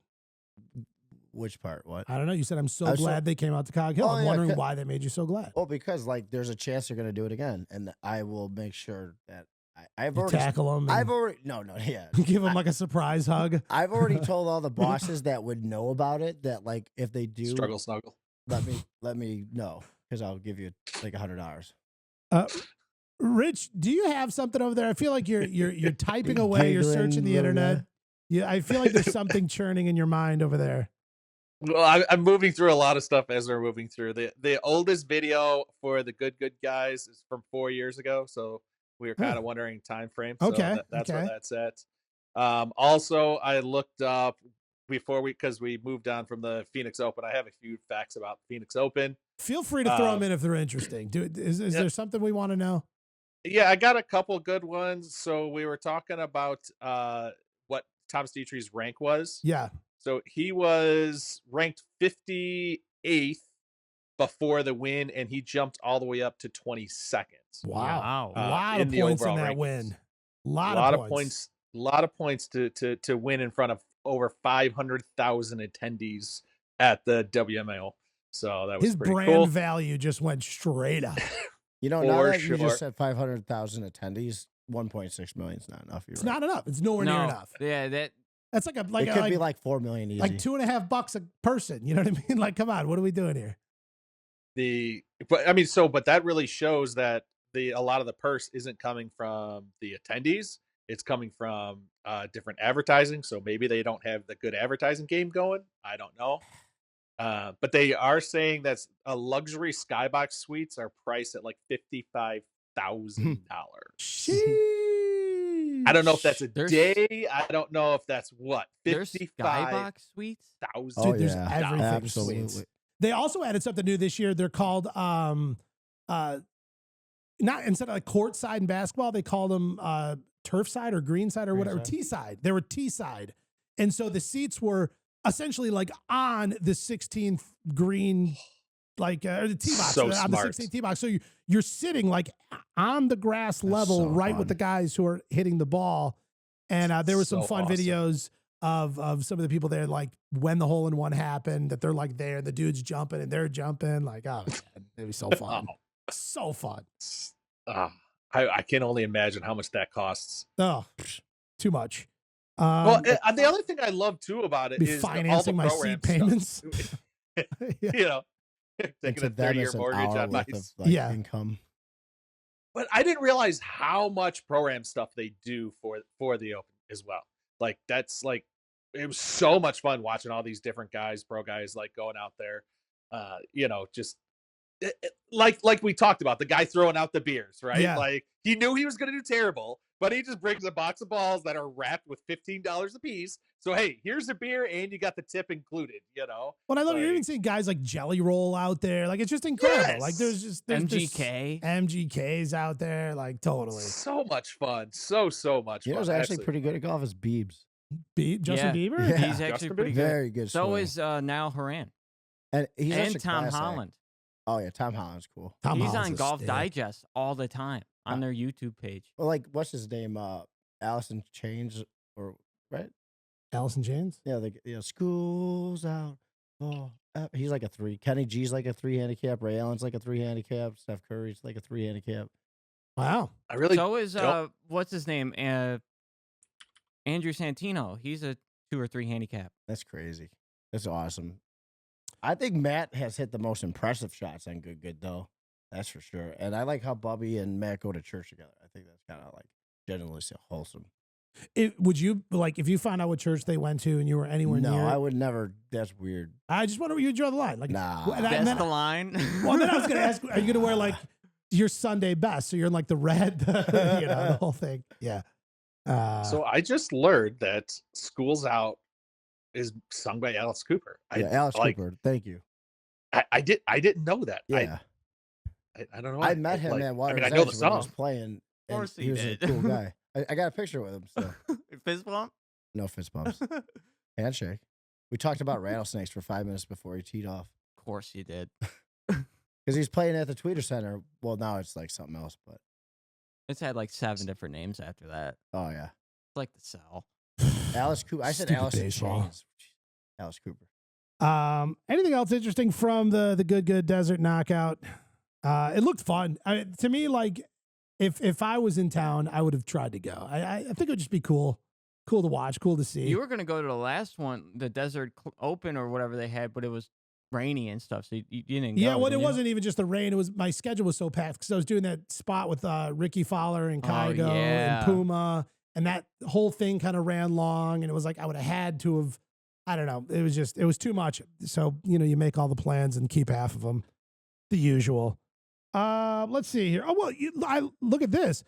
Which part? What? I don't know. You said I'm so I was glad they came out to Cog Hill. Oh, I'm yeah, wondering why they made you so glad. Well, because like there's a chance they're gonna do it again, and I will make sure that I've You already tackle them. I've already no, yeah. Give them like a surprise hug. I've already told all the bosses that would know about it that like if they do Struggle snuggle. let me know because I'll give you like $100. Rich, do you have something over there? I feel like you're typing away. You're searching the internet. Yeah, I feel like there's something churning in your mind over there. Well, I'm moving through a lot of stuff as we're moving through. The oldest video for the good guys is from 4 years ago, so we were kind of wondering time frame. So Okay, that's okay. where that's at. Also, I looked up because we moved on from the Phoenix Open. I have a few facts about Phoenix Open. Feel free to throw them in if they're interesting. Is there something we want to know? Yeah, I got a couple good ones. So we were talking about what Thomas Dietrich's rank was. Yeah. So he was ranked 58th before the win, and he jumped all the way up to 22nd. Wow. A Wow. lot of in the points in overall that rankings. win. A lot of points. A lot of points to win in front of over 500,000 attendees at the WMO. So that was His pretty brand cool. value just went straight up. You know, now For that you sure. just said 500,000 attendees, 1.6 million is not enough. You're It's right. not enough. It's nowhere near enough. Yeah, That's like It could be like 4 million easy. like $2.50 a person. You know what I mean? Like, come on, what are we doing here? But that really shows that a lot of the purse isn't coming from the attendees. It's coming from different advertising. So maybe they don't have the good advertising game going. I don't know. But they are saying that luxury skybox suites are priced at like $55,000. I don't know if that's a day. I don't know if that's what. There's skybox suites. Oh, Dude, there's yeah. everything Absolutely. suites. They also added something new this year. They're called not instead of like court side in basketball, they called them turf side or green side or whatever. side. T side. They were T side. And so the seats were essentially like on the 16th green, like or the tee box So on smart. the 16th tee box. So you're sitting like on the grass level, so right with fun. the guys who are hitting the ball. And there were some So fun awesome. videos of some of the people there, like when the hole in one happened, that they're like there, the dude's jumping and they're jumping. Like, oh, man, it'd be so fun. So fun. I can only imagine how much that costs. Oh, too much. Well, the other thing I love too about it be is financing my seat payments. You know, And taking to a them, 30-year it's an mortgage hour on my. worth of like, Yeah. income. But I didn't realize how much program stuff they do for the Open as well. Like that's like it was so much fun watching all these different guys, pro guys, like going out there. Just like we talked about, the guy throwing out the beers, right? Yeah. Like he knew he was going to do terrible, but he just brings a box of balls that are wrapped with $15 a piece. So hey, here's a beer, and you got the tip included. Well, I love Like- you're even seeing guys like Jelly Roll out there. Like it's just incredible. Yes. Like there's MGK. MGKs out there. Like totally. So much fun, so much You know, fun. who's actually Absolutely. pretty good at golf is Beebs. Justin Yeah. Bieber. Yeah. He's Justin actually Bieber. pretty good. Very good. So swing. is Niall Horan and he's such and a Tom class act. Holland. Oh yeah, Tom Holland's cool. Tom He's Holland's on a Golf stick. Digest all the time on their YouTube page. Well, like what's his name? Allison Chains or right? Allison James. Yeah, school's out. Oh, he's like a 3. Kenny G's like a 3 handicap. Ray Allen's like a 3 handicap. Steph Curry's like a 3 handicap. Wow. I really So is don't- what's his name? Andrew Santino. He's a 2 or 3 handicap. That's crazy. That's awesome. I think Matt has hit the most impressive shots on Good though. That's for sure. And I like how Bubby and Matt go to church together. I think that's kind of like generally so wholesome. Would you like if you found out what church they went to and you were anywhere No, near? I would never. That's weird. I just wonder where you draw the line. Like, Nah. and That's then, the line. well, then I was going to ask, are you going to wear like your Sunday best? So you're in like the red, the whole thing. Yeah. So I just learned that "School's Out" is sung by Alice Cooper. Yeah, Alice like, Cooper. Thank you. I didn't know that. Yeah, I don't know. I met him like, at Water's I know Edge the when he was song. playing. Of course and he was did. a cool guy. I got a picture with him. So Fist bump. no fist bumps. Handshake. We talked about rattlesnakes for 5 minutes before he teed off. course you did. Because he's playing at the Tweeter Center. Well, now it's like something else, but It's had like 7 different names after that. oh yeah, It's like the cell. Alice Cooper. I said Stupid Alice in baseball. Chains. Alice Cooper. Anything else interesting from the Good Desert Knockout? It looked fun. To me, like if I was in town, I would have tried to go. I think it would just be cool to watch, cool to see. You were gonna go to the last one, the Desert Open or whatever they had, but it was rainy and stuff, so you didn't. Yeah, go, well, it didn't you? wasn't even just the rain. It was my schedule was so packed because I was doing that spot with Ricky Fowler and Kygo yeah. and Puma, and that whole thing kind of ran long, and it was like I would have had to have. I don't know. It was too much. So you make all the plans and keep half of them, the usual. Let's see here. Oh well, I look at this.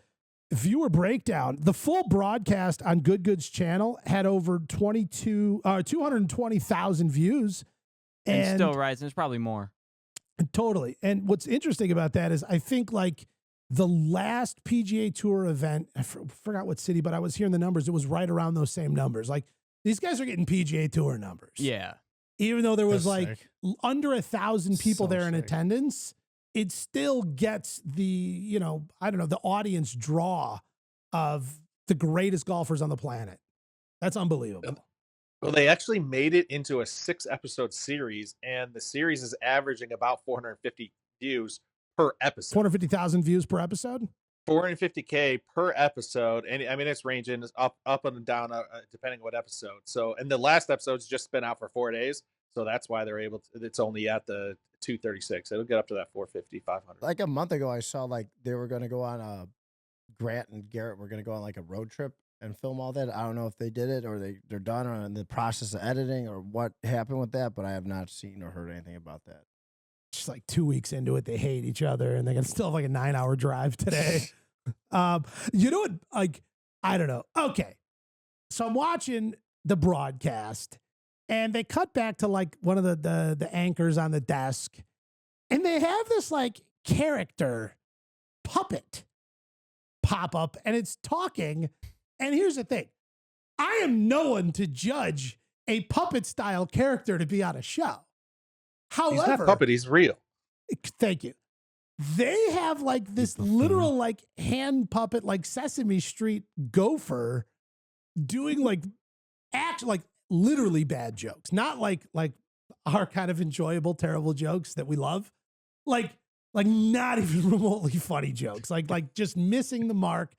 Viewer breakdown. The full broadcast on Good Good's channel had over 220,000 views. And still rising. There's probably more. Totally. And what's interesting about that is I think like the last PGA Tour event, I forgot what city, but I was hearing the numbers. It was right around those same numbers. Like these guys are getting PGA Tour numbers. Yeah. Even though there was That's like sick. under 1,000 people So there in sick. attendance, it still gets the, I don't know, the audience draw of the greatest golfers on the planet. That's unbelievable. Well, they actually made it into a 6-episode series, and the series is averaging about 450 views per episode. 250,000 views per episode? 450K per episode, and I mean it's ranging up and down depending on what episode. So, and the last episode's just been out for 4 days, so that's why they're able to. It's only at the 236. It'll get up to that 450, 500. Like a month ago, I saw like they were going to go on Grant and Garrett were going to go on like a road trip and film all that. I don't know if they did it or they're done or in the process of editing or what happened with that, but I have not seen or heard anything about that. Just like 2 weeks into it, they hate each other, and they're gonna still have like a 9-hour drive today. You know what? Like, I don't know. Okay, so I'm watching the broadcast, and they cut back to like one of the anchors on the desk, and they have this like character puppet pop up, and it's talking. And here's the thing: I am no one to judge a puppet style character to be on a show. He's However, not puppet, he's real. thank you. They have like this literal like hand puppet, like Sesame Street gopher doing like literally bad jokes, not like our kind of enjoyable, terrible jokes that we love. Like not even remotely funny jokes, like just missing the mark.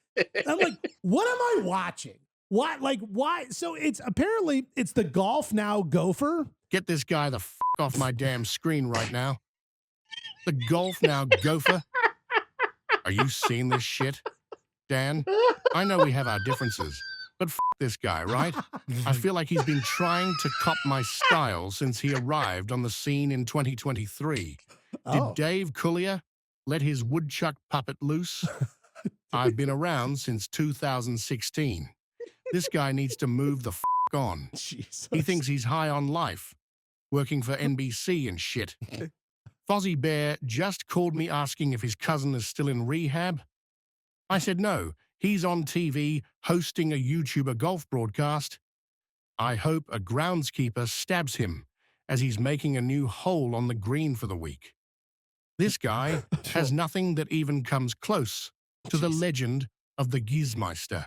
I'm like, what am I watching? Why? So it's apparently it's the Golf Now gopher. Get this guy the f off my damn screen right now. The Golf Now gopher. Are you seeing this shit? Dan, I know we have our differences, but f this guy, right? I feel like he's been trying to cop my style since he arrived on the scene in 2023. Did Oh. Dave Collier let his woodchuck puppet loose? I've been around since 2016. This guy needs to move the f on. Jesus. He thinks he's high on life, working for NBC and shit. Fozzie Bear just called me asking if his cousin is still in rehab. I said no, he's on TV hosting a YouTuber golf broadcast. I hope a groundskeeper stabs him as he's making a new hole on the green for the week. This guy has nothing that even comes close to the legend of the Gizmeister.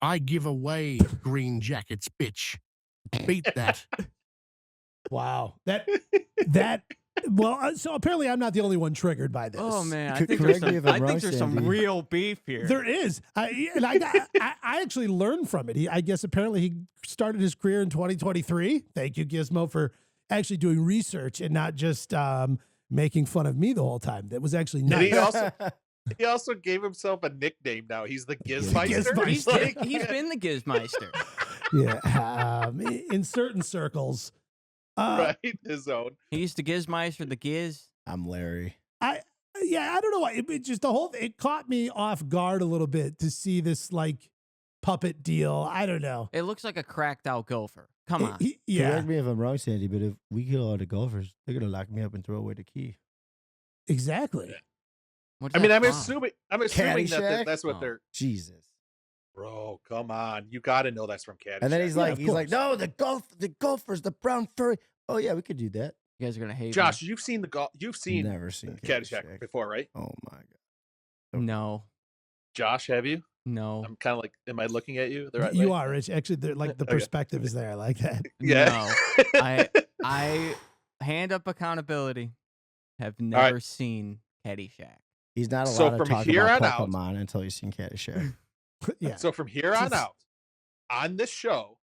I give away green jackets, bitch. Beat that. Wow. That. Well, so apparently I'm not the only one triggered by this. Oh man, I C- think there's correct me some, if I'm I wrong, think there's some Sandy. real beef here. There is. I actually learned from it. I guess apparently he started his career in 2023. Thank you, Gizmo, for actually doing research and not just making fun of me the whole time. That was actually And nice. he also gave himself a nickname now. He's the Gizmeister. Gizmeister. He's, Like, he's been the Gizmeister. Yeah. In certain circles. right, his own. He's the Gizmeister, the Giz. I'm Larry. I don't know why. It just it caught me off guard a little bit to see this like puppet deal. I don't know. It looks like a cracked out gopher. Come on. Yeah, Correct me if I'm wrong, Sandy, but if we kill all the golfers, they're gonna lock me up and throw away the key. exactly. What's I mean, that I'm from? assuming Caddyshack? that's what Oh. they're. Jesus. Bro, come on, you got to know that's from Caddyshack. And then he's Yeah, like, of he's like, course. no, the golfers, the brown furry. Oh yeah, we could do that. You guys are gonna hate Josh, you've seen the golf. You've seen Never seen Caddyshack before, right? Oh my god. me. No, Josh, have you? no, I'm kind of like, am I looking at you the right You way? are, Rich. Actually, like the Okay. perspective is there. I like that. Yeah. no. I hand up accountability. Have right. never seen Caddyshack. He's not So allowed to from talk here about on out- Pokemon until he's seen Caddyshack. Yeah. So from here on Just- out, on this show,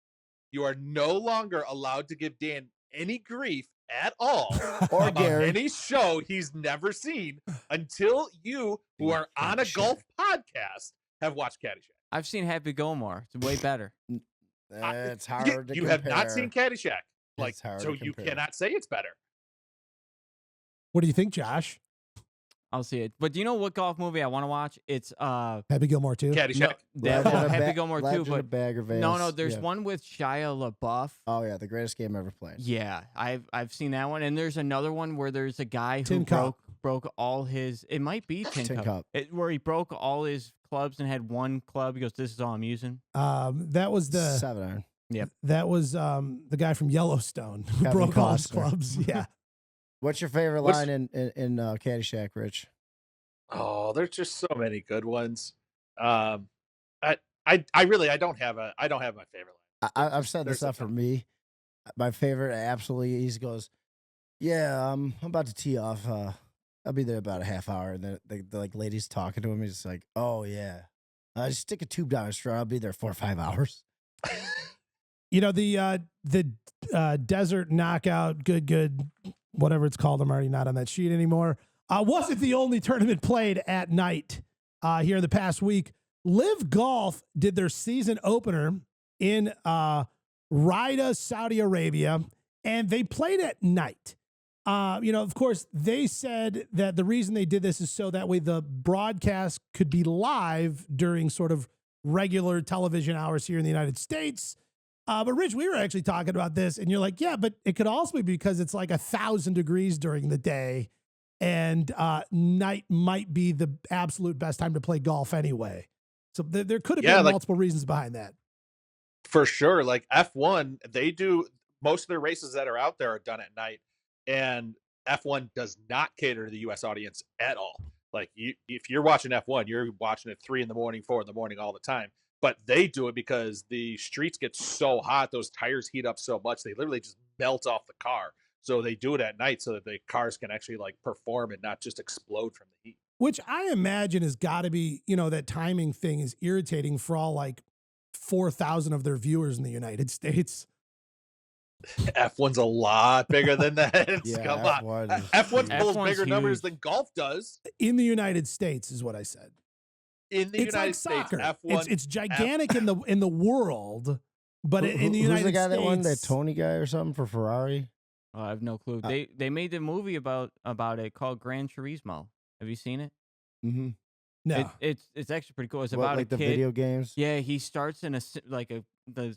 you are no longer allowed to give Dan any grief at all Or about Gary. any show he's never seen until you, who are on a Caddyshack. golf podcast, have watched Caddyshack. I've seen Happy Gilmore. It's way better. It's You- hard to you compare. have not seen Caddyshack, like It's hard so to you compare. cannot say it's better. What do you think, Josh? I'll see it. But do you know what golf movie I want to watch? It's Happy Gilmore too. Caddyshack. that Legend of Happy Ba- Gilmore too. Legend But of Bagger Vance. no, there's Yeah. one with Shia LaBeouf. Oh yeah, the greatest game ever played. Yeah, I've seen that one, and there's another one where there's a guy who Tin Cup. broke all his. It might be Tin Tin Cup. Cup. Where he broke all his clubs and had one club. He goes, "This is all I'm using." That was the 7-iron. that was the guy from Yellowstone who Kevin broke all his Costner. clubs. Yeah. What's your favorite What's- line in Caddyshack, Rich? Oh, there's just so many good ones. I really don't have my favorite line. I've said There's this up for me. My favorite, absolutely, he goes, "Yeah, I'm about to tee off. I'll be there about a half hour." And then the like lady's talking to him. He's like, "Oh yeah, just stick a tube down his throat. I'll be there 4 or 5 hours." You know, the desert knockout, good, whatever it's called. I'm already not on that sheet anymore. Wasn't the only tournament played at night here in the past week. LIV Golf did their season opener in Riyadh, Saudi Arabia, and they played at night. Of course, they said that the reason they did this is so that way the broadcast could be live during sort of regular television hours here in the United States. But Rich, we were actually talking about this, and you're like, yeah, but it could also be because it's like 1,000 degrees during the day, and night might be the absolute best time to play golf anyway. So there could have been multiple reasons behind that. For sure. Like F1, they do most of their races that are out there are done at night, and F1 does not cater to the US audience at all. Like if you're watching F1, you're watching it 3 a.m, 4 a.m, all the time. But they do it because the streets get so hot, those tires heat up so much, they literally just melt off the car. So they do it at night so that the cars can actually like perform and not just explode from the heat. Which I imagine has got to be, that timing thing is irritating for all like 4,000 of their viewers in the United States. F1's a lot bigger than that. Yeah, Come on. F1 is F1 pulls F1's bigger numbers huge. than golf does In the United States is what I said. in the It's United like States. soccer. F1, It's gigantic in the world, but in the United who's the guy States, that won? That Tony guy or something for Ferrari? I have no clue. They made the movie about it called Gran Turismo. Have you seen it? Mm-hmm. no. It's actually pretty cool. It's about like a the kid. video games? Yeah, he starts in the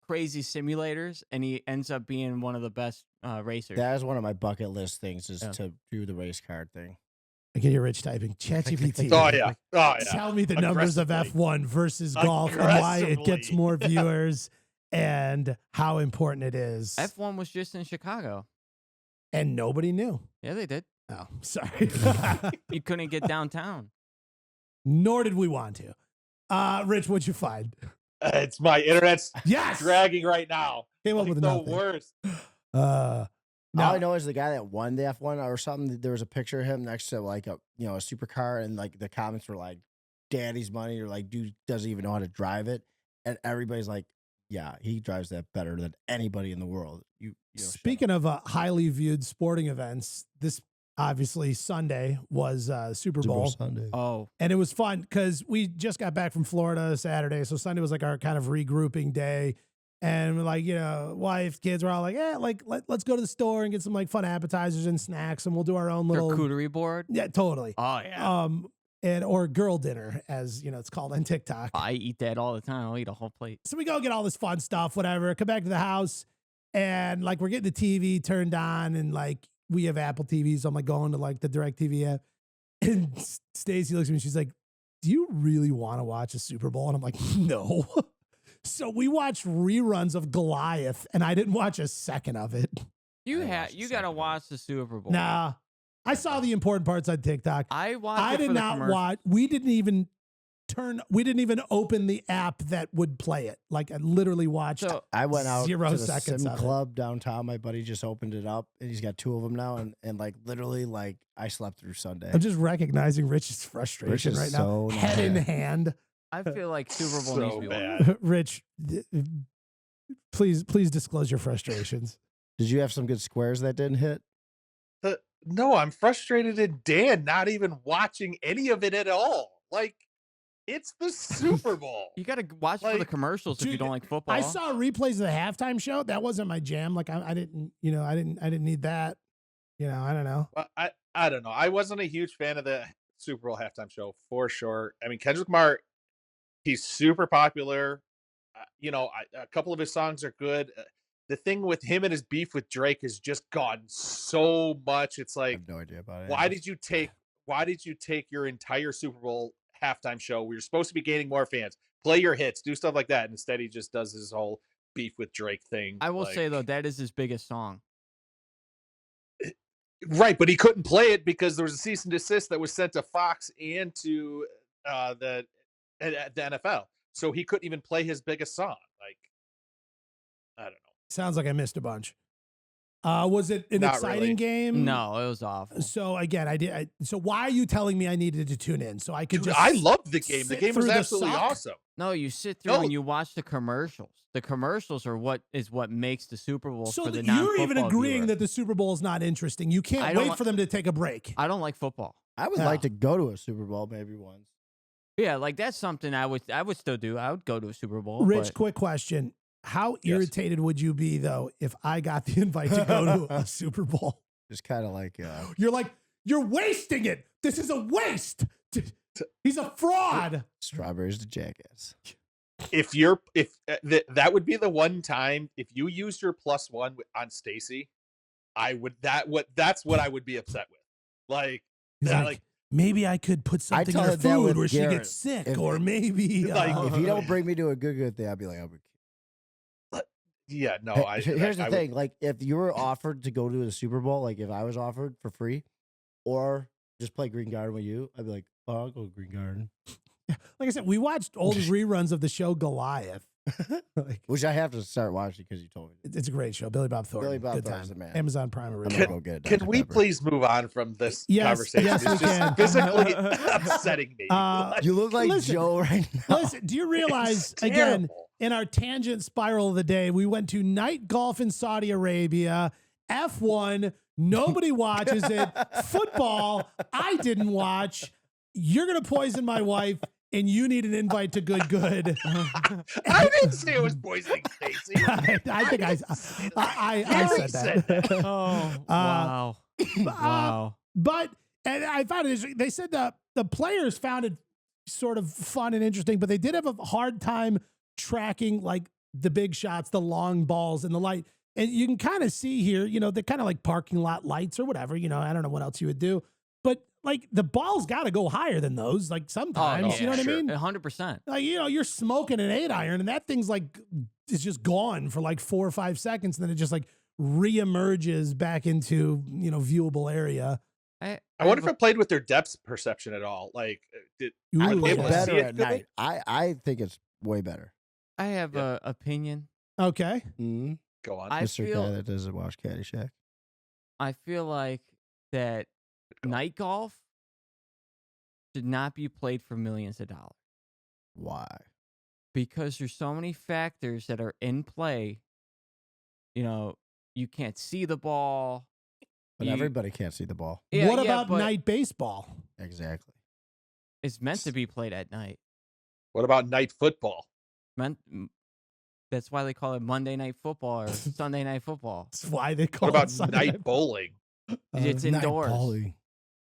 crazy simulators, and he ends up being one of the best racers. That is one of my bucket list things is Yeah. to do the race card thing. I can hear Rich typing ChatGPT. oh yeah. Oh yeah. Tell me the numbers of Aggressively. F1 versus golf and why it gets Aggressively. more viewers and how important it is. F1 was just in Chicago. And nobody knew. Yeah, they did. Oh, sorry. You couldn't get downtown. Nor did we want to. Rich, what'd you find? It's my internet's Yes. dragging right now. Came up Like with the nothing. worst. No. All I know is the guy that won the F1 or something. There was a picture of him next to like a supercar, and like the comments were like, "Daddy's money," or like, "Dude doesn't even know how to drive it," and everybody's like, "Yeah, he drives that better than anybody in the world." Speaking of highly viewed sporting events, this obviously Sunday was Super Bowl. Sunday. Oh, And it was fun because we just got back from Florida Saturday. So Sunday was like our kind of regrouping day. And we're like, wife, kids were all like, yeah, like let's go to the store and get some like fun appetizers and snacks, and we'll do our own little charcuterie board. Yeah, totally. Oh yeah. Or girl dinner, as it's called on TikTok. I eat that all the time. I'll eat a whole plate. So we go get all this fun stuff, whatever. Come back to the house, and like we're getting the TV turned on, and like we have Apple TV, so I'm like going to like the DirecTV app, and Stacy looks at me, and she's like, "Do you really want to watch a Super Bowl?" And I'm like, "No." So we watched reruns of Goliath, and I didn't watch a second of it. You didn't have watch the you got to second watch the Super Bowl. Nah, I saw the important parts on TikTok. I watched. I it did for the not commercial. watch. We didn't even open the app that would play it. Like I literally watched. So I went out 0 to the seconds sim of it. club downtown. My buddy just opened it up, and he's got 2 of them now. And like literally, like I slept through Sunday. I'm just recognizing Rich's frustration Rich is right now, so head in mad. hand. I feel like Super Bowl So needs to be won. bad. Rich, please disclose your frustrations. Did you have some good squares that didn't hit? No, I'm frustrated at Dan not even watching any of it at all. Like, it's the Super Bowl. You got to watch for the Like, commercials if you dude, don't like football. I saw replays of the halftime show. That wasn't my jam. Like I didn't need that. I don't know. Well, I don't know. I wasn't a huge fan of the Super Bowl halftime show for sure. I mean, Kendrick Lamar, he's super popular. A couple of his songs are good. The thing with him and his beef with Drake has just gone so much. It's I like, have no idea about it. why did you take your entire Super Bowl halftime show where you're supposed to be gaining more fans, play your hits, do stuff like that, and instead he just does his whole beef with Drake thing. I will like, say though, that is his biggest song. right, but he couldn't play it because there was a cease and desist that was sent to Fox and to the NFL, so he couldn't even play his biggest song. Like, I don't know. Sounds like I missed a bunch. Was it an Not exciting really. game? No, it was awful. So again, so why are you telling me I needed to tune in so I could Dude, just? I loved the game. The sit game was through the absolutely suck? awesome. No, you sit through No. and you watch the commercials. The commercials are what makes the Super Bowl So for the you're even non-football agreeing viewer. that the Super Bowl is not interesting. You I can't don't wait li- for them to take a break. I don't like football. I would Yeah. like to go to a Super Bowl maybe once. Yeah, like that's something I would still do. I would go to a Super Bowl. Rich, but quick question: how Yes. irritated would you be though if I got the invite to go to a Super Bowl? Just kind of like You're like, you're wasting it. This is a waste. He's a fraud. strawberries to jackass. If that would be the one time if you used your +1 on Stacy, that's what I would be upset with. Like, He's that, like, maybe I could put something in tell her her that food with where she Garrett. gets sick, If- or maybe Like, If you don't bring me to a good thing, I'll be like, yeah, no. Here's the I thing: like, if you were offered to go to the Super Bowl, like if I was offered for free, or just play Green Garden with you, I'd be like, oh, I'll go Green Garden. like I said, we watched old reruns of the show Goliath. Like, Which I have to start watching because you told me. it's a great show. Billy Bob Thornton. Billy Bob Good Thornton's time. the man. Amazon Prime I'm original. gonna go get it. Can Dr. we Pepper. please move on from this Yes, conversation? yes, It's we just can. physically upsetting me. Uh, You look like Listen, Joe right now. Listen, do you realize It's again terrible. in our tangent spiral of the day, we went to night golf in Saudi Arabia, F1, nobody watches it, football, I didn't watch. You're gonna poison my wife, and you need an invite to Good. I didn't say it was poisoning Stacy. I think I Gary said that. Oh, wow. Wow. But and I found it interesting. They said the players found it sort of fun and interesting, but they did have a hard time tracking like the big shots, the long balls, and the light. And you can kind of see here, they're kind of like parking lot lights or whatever. I don't know what else you would do, but like the ball's got to go higher than those. Like sometimes, you know what sure. I mean? 100%. Like you're smoking an 8-iron, and that thing's like it's just gone for like 4 or 5 seconds, and then it just like reemerges back into viewable area. I wonder if it played with their depth perception at all. Like, I Ooh, play able to yeah. see better it at good? night. I think it's way better. I have Yeah. a opinion. Okay. Mm-hmm. go on. Mr. Guy that doesn't watch Caddyshack. I feel like that night golf should not be played for millions of dollars Why? because there's so many factors that are in play. You can't see the ball. But You- everybody can't see the ball. Yeah, What yeah, about but night baseball? Exactly. It's meant to be played at night. What about night football? That's why they call it Monday Night Football or Sunday Night Football. That's why they call What about it Sunday night bowling? It's Night indoors. bowling.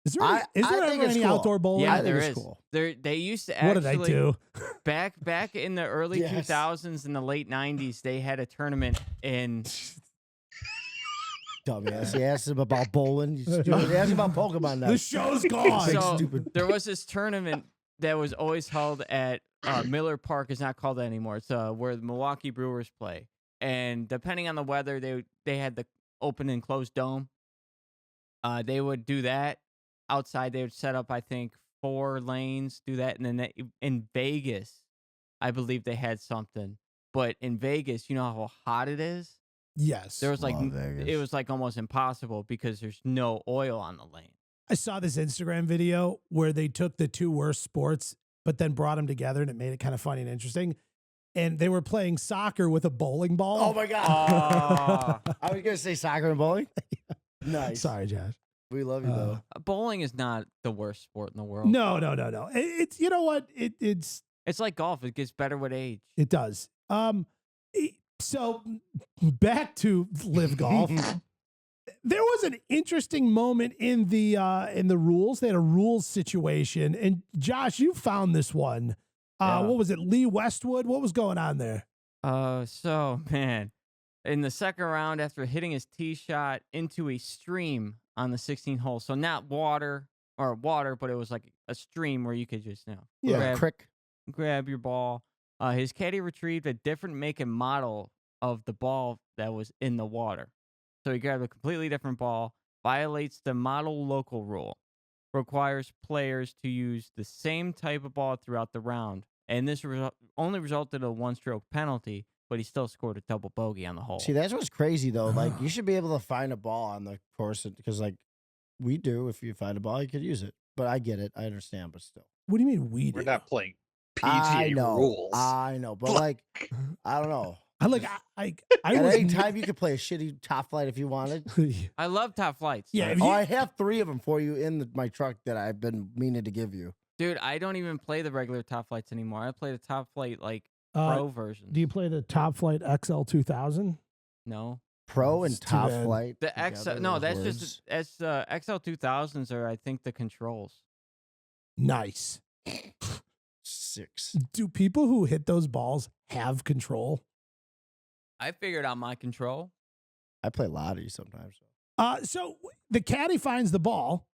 Is there any, I is there think ever it's any cool. outdoor bowling? Yeah, I think there it's is. cool. They used to What actually did I do? back in the early Yes. 2000s and the late 90s. They had a tournament in. Dumbass. He asked him about bowling. You stupid. He asked him about Pokemon now. The show's gone. Big So stupid. there was this tournament that was always held at Miller Park. It's not called that anymore. It's where the Milwaukee Brewers play. And depending on the weather, they had open and closed dome. They would do that. Outside, they would set up, I think, 4 lanes, do that. And then in Vegas, I believe they had something. But in Vegas, you know how hot it is? Yes. There was like, Love Vegas. it was like almost impossible because there's no oil on the lane. I saw this Instagram video where they took the 2 worst sports, but then brought them together, and it made it kind of funny and interesting. And they were playing soccer with a bowling ball. Oh my God. I was going to say soccer and bowling. Nice. Sorry, Josh. We love you, though. Bowling is not the worst sport in the world. No. It's, you know what? It's like golf. It gets better with age. It does. So back to LIV Golf. There was an interesting moment in the rules. They had a rules situation, and Josh, you found this one. Yeah. What was it? Lee Westwood? What was going on there? So man, in the second round, after hitting his tee shot into a stream on the 16th hole, so not water, but it was like a stream where you could just grab your ball. His caddy retrieved a different make and model of the ball that was in the water. So he grabbed a completely different ball, violates the model local rule, requires players to use the same type of ball throughout the round. And this only resulted in a 1-stroke penalty, but he still scored a double bogey on the hole. See, that's what's crazy, though. Like, you should be able to find a ball on the course because, like, we do. If you find a ball, you could use it. But I get it. I understand, but still. What do you mean we We're do? not playing PGA rules. I know. But, like, I don't know. I At was any time, you could play a shitty top flight if you wanted. I love top flights. Yeah, if I have 3 of them for you in my truck that I've been meaning to give you. Dude, I don't even play the regular top flights anymore. I play the top flight, like, pro version. Do you play the Top Flight XL 2000? No. Pro and It's too top bad. flight. The XL, together, no, those that's words. just, that's XL 2000s are, I think, the controls. Nice. 6. Do people who hit those balls have control? I figured out my control. I play lottery sometimes. So the caddy finds the ball.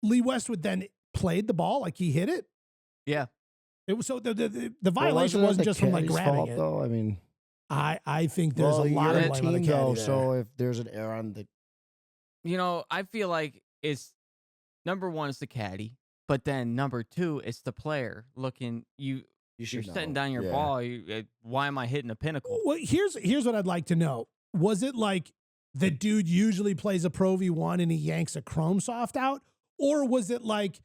Lee Westwood then played the ball, like he hit it. Yeah. It was so the violation wasn't just from like grabbing fault, it. Though. I mean, I think there's a lot you're of a blame on the team, caddy though. there. So if there's an error on the, You know, I feel like it's number 1 is the caddy, but then number 2 it's the player looking. You're setting down your ball. Why am I hitting a pinnacle? Well, here's what I'd like to know. Was it like the dude usually plays a Pro V1 and he yanks a Chrome Soft out? Or was it like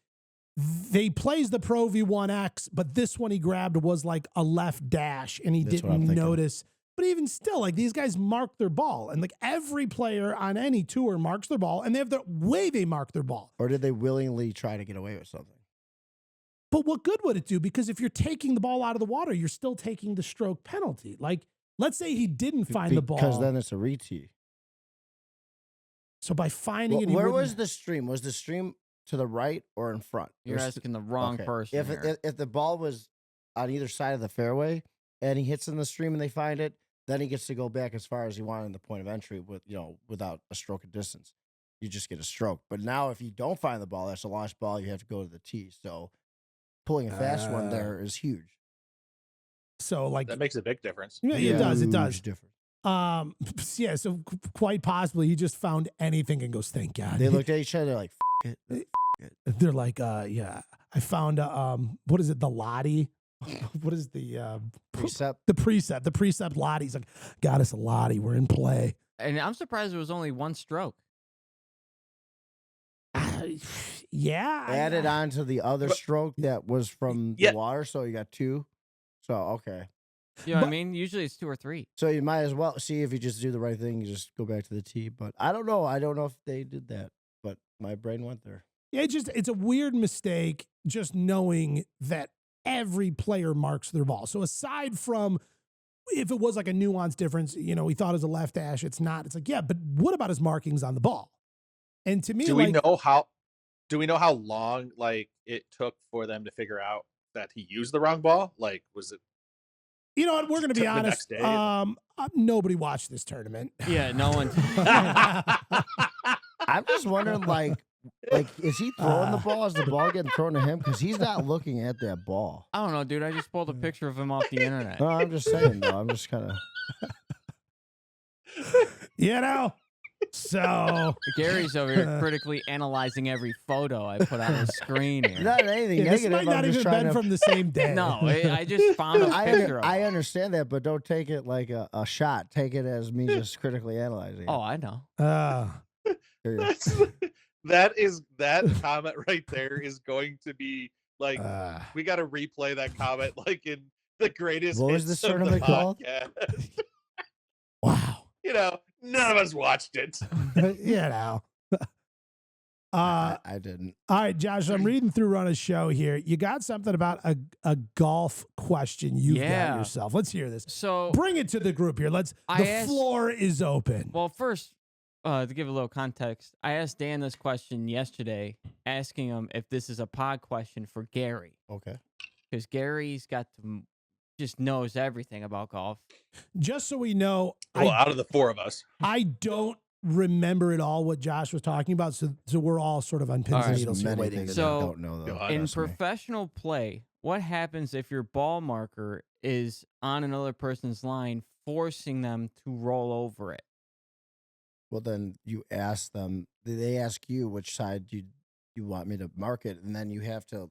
they plays the Pro V1X, but this one he grabbed was like a left dash and he That's what I'm didn't thinking. notice? But even still, like these guys mark their ball. And like every player on any tour marks their ball and they have the way they mark their ball. or did they willingly try to get away with something? But what good would it do? Because if you're taking the ball out of the water, you're still taking the stroke penalty. Like, let's say he didn't find the ball. Because then it's a re-tee. So by finding it, he where wouldn't- was the stream? Was the stream to the right or in front? You're asking the wrong person. here. If the ball was on either side of the fairway and he hits in the stream and they find it, then he gets to go back as far as he wanted in the point of entry without a stroke of distance. You just get a stroke. But now if you don't find the ball, that's a lost ball. You have to go to the tee. So pulling a fast one there is huge. So like That makes a big difference. yeah, it does. It Huge does. difference. Yeah. So quite possibly he just found anything and goes, thank God. They looked at each other like, F it. They're like, yeah, I found what is it? The Lottie. What is the Precept. The precept Lottie. He's like, got us a Lottie. We're in play. And I'm surprised it was only 1 stroke. Yeah. Added on to the other stroke that was from Yeah. the water, so you got 2. So okay. You know what I But- mean? Usually it's 2 or 3. So you might as well see if you just do the right thing, you just go back to the tee. But I don't know. I don't know if they did that, but my brain went there. Yeah, it's a weird mistake just knowing that every player marks their ball. So aside from if it was like a nuanced difference, he thought it was a left dash, it's not. It's like, yeah, but what about his markings on the ball? And to me, Do we know how long like it took for them to figure out that he used the wrong ball? Like, was it? you know what? We're going to be the honest. next day? Nobody watched this tournament. Yeah, no one. I'm just wondering, like is he throwing the ball? Is the ball getting thrown to him? Because he's not looking at that ball. I don't know, dude. I just pulled a picture of him off the internet. No, I'm just saying, though. I'm just kind of. You know? So Gary's over here critically analyzing every photo I put on the screen here. Not anything this negative. might not I'm just even trying been to. from the same day. No, I just found a picture of I it. understand that, but don't take it like a shot. Take it as me just critically analyzing it. Oh, I know. That comment right there is going to be like we got to replay that comment like in the greatest. What was hits this of the tournament called? podcast. Wow. You know, none of us watched it. You know. I didn't. All right, Josh, I'm reading through Runner's show here. You got something about a golf question you've got yourself. Let's hear this. So Bring it to the group here. The floor is open. Well, first, to give a little context, I asked Dan this question yesterday, asking him if this is a pod question for Gary. Okay. Because Gary's got to just knows everything about golf. Just so we know, Well, out of the four of us, I don't remember at all what Josh was talking about, so we're all sort of on pins and right. needles here Many waiting. things So, I don't know though. in In Trust me. professional play, what happens if your ball marker is on another person's line, forcing them to roll over it? Well, then you ask them. They ask you which side you want me to mark it, and then you have to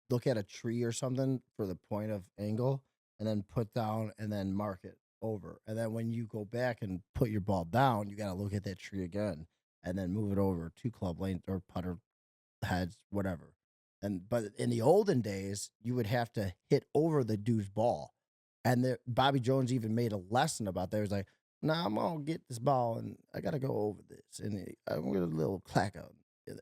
look at a tree or something for the point of angle, and then put down and then mark it over. And then when you go back and put your ball down, you got to look at that tree again, and then move it over 2 club length or putter heads, whatever. But in the olden days, you would have to hit over the dude's ball, and Bobby Jones even made a lesson about that. He was like, "Nah, I'm gonna get this ball, and I gotta go over this, and I'm gonna a little clack out."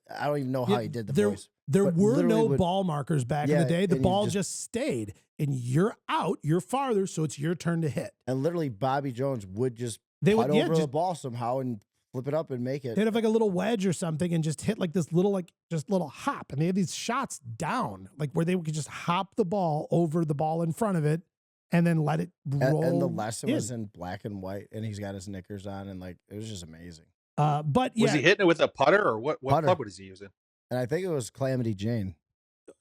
I don't even know how he did the voice. There but were no literally would- ball markers back in the Yeah, day. The and you ball just- just stayed, and you're out. You're farther, so it's your turn to hit. And literally, Bobby Jones would just They putt would over the just ball somehow and flip it up and make it. hit like a little wedge or something, and just hit like this little little hop. And they had these shots down, like where they could just hop the ball over the ball in front of it, and then let it roll. And the lesson was in. in black and white, and he's got his knickers on, and like it was just amazing. But yeah, was he hitting it with a putter or what Putter. club was he using? And I think it was Calamity Jane.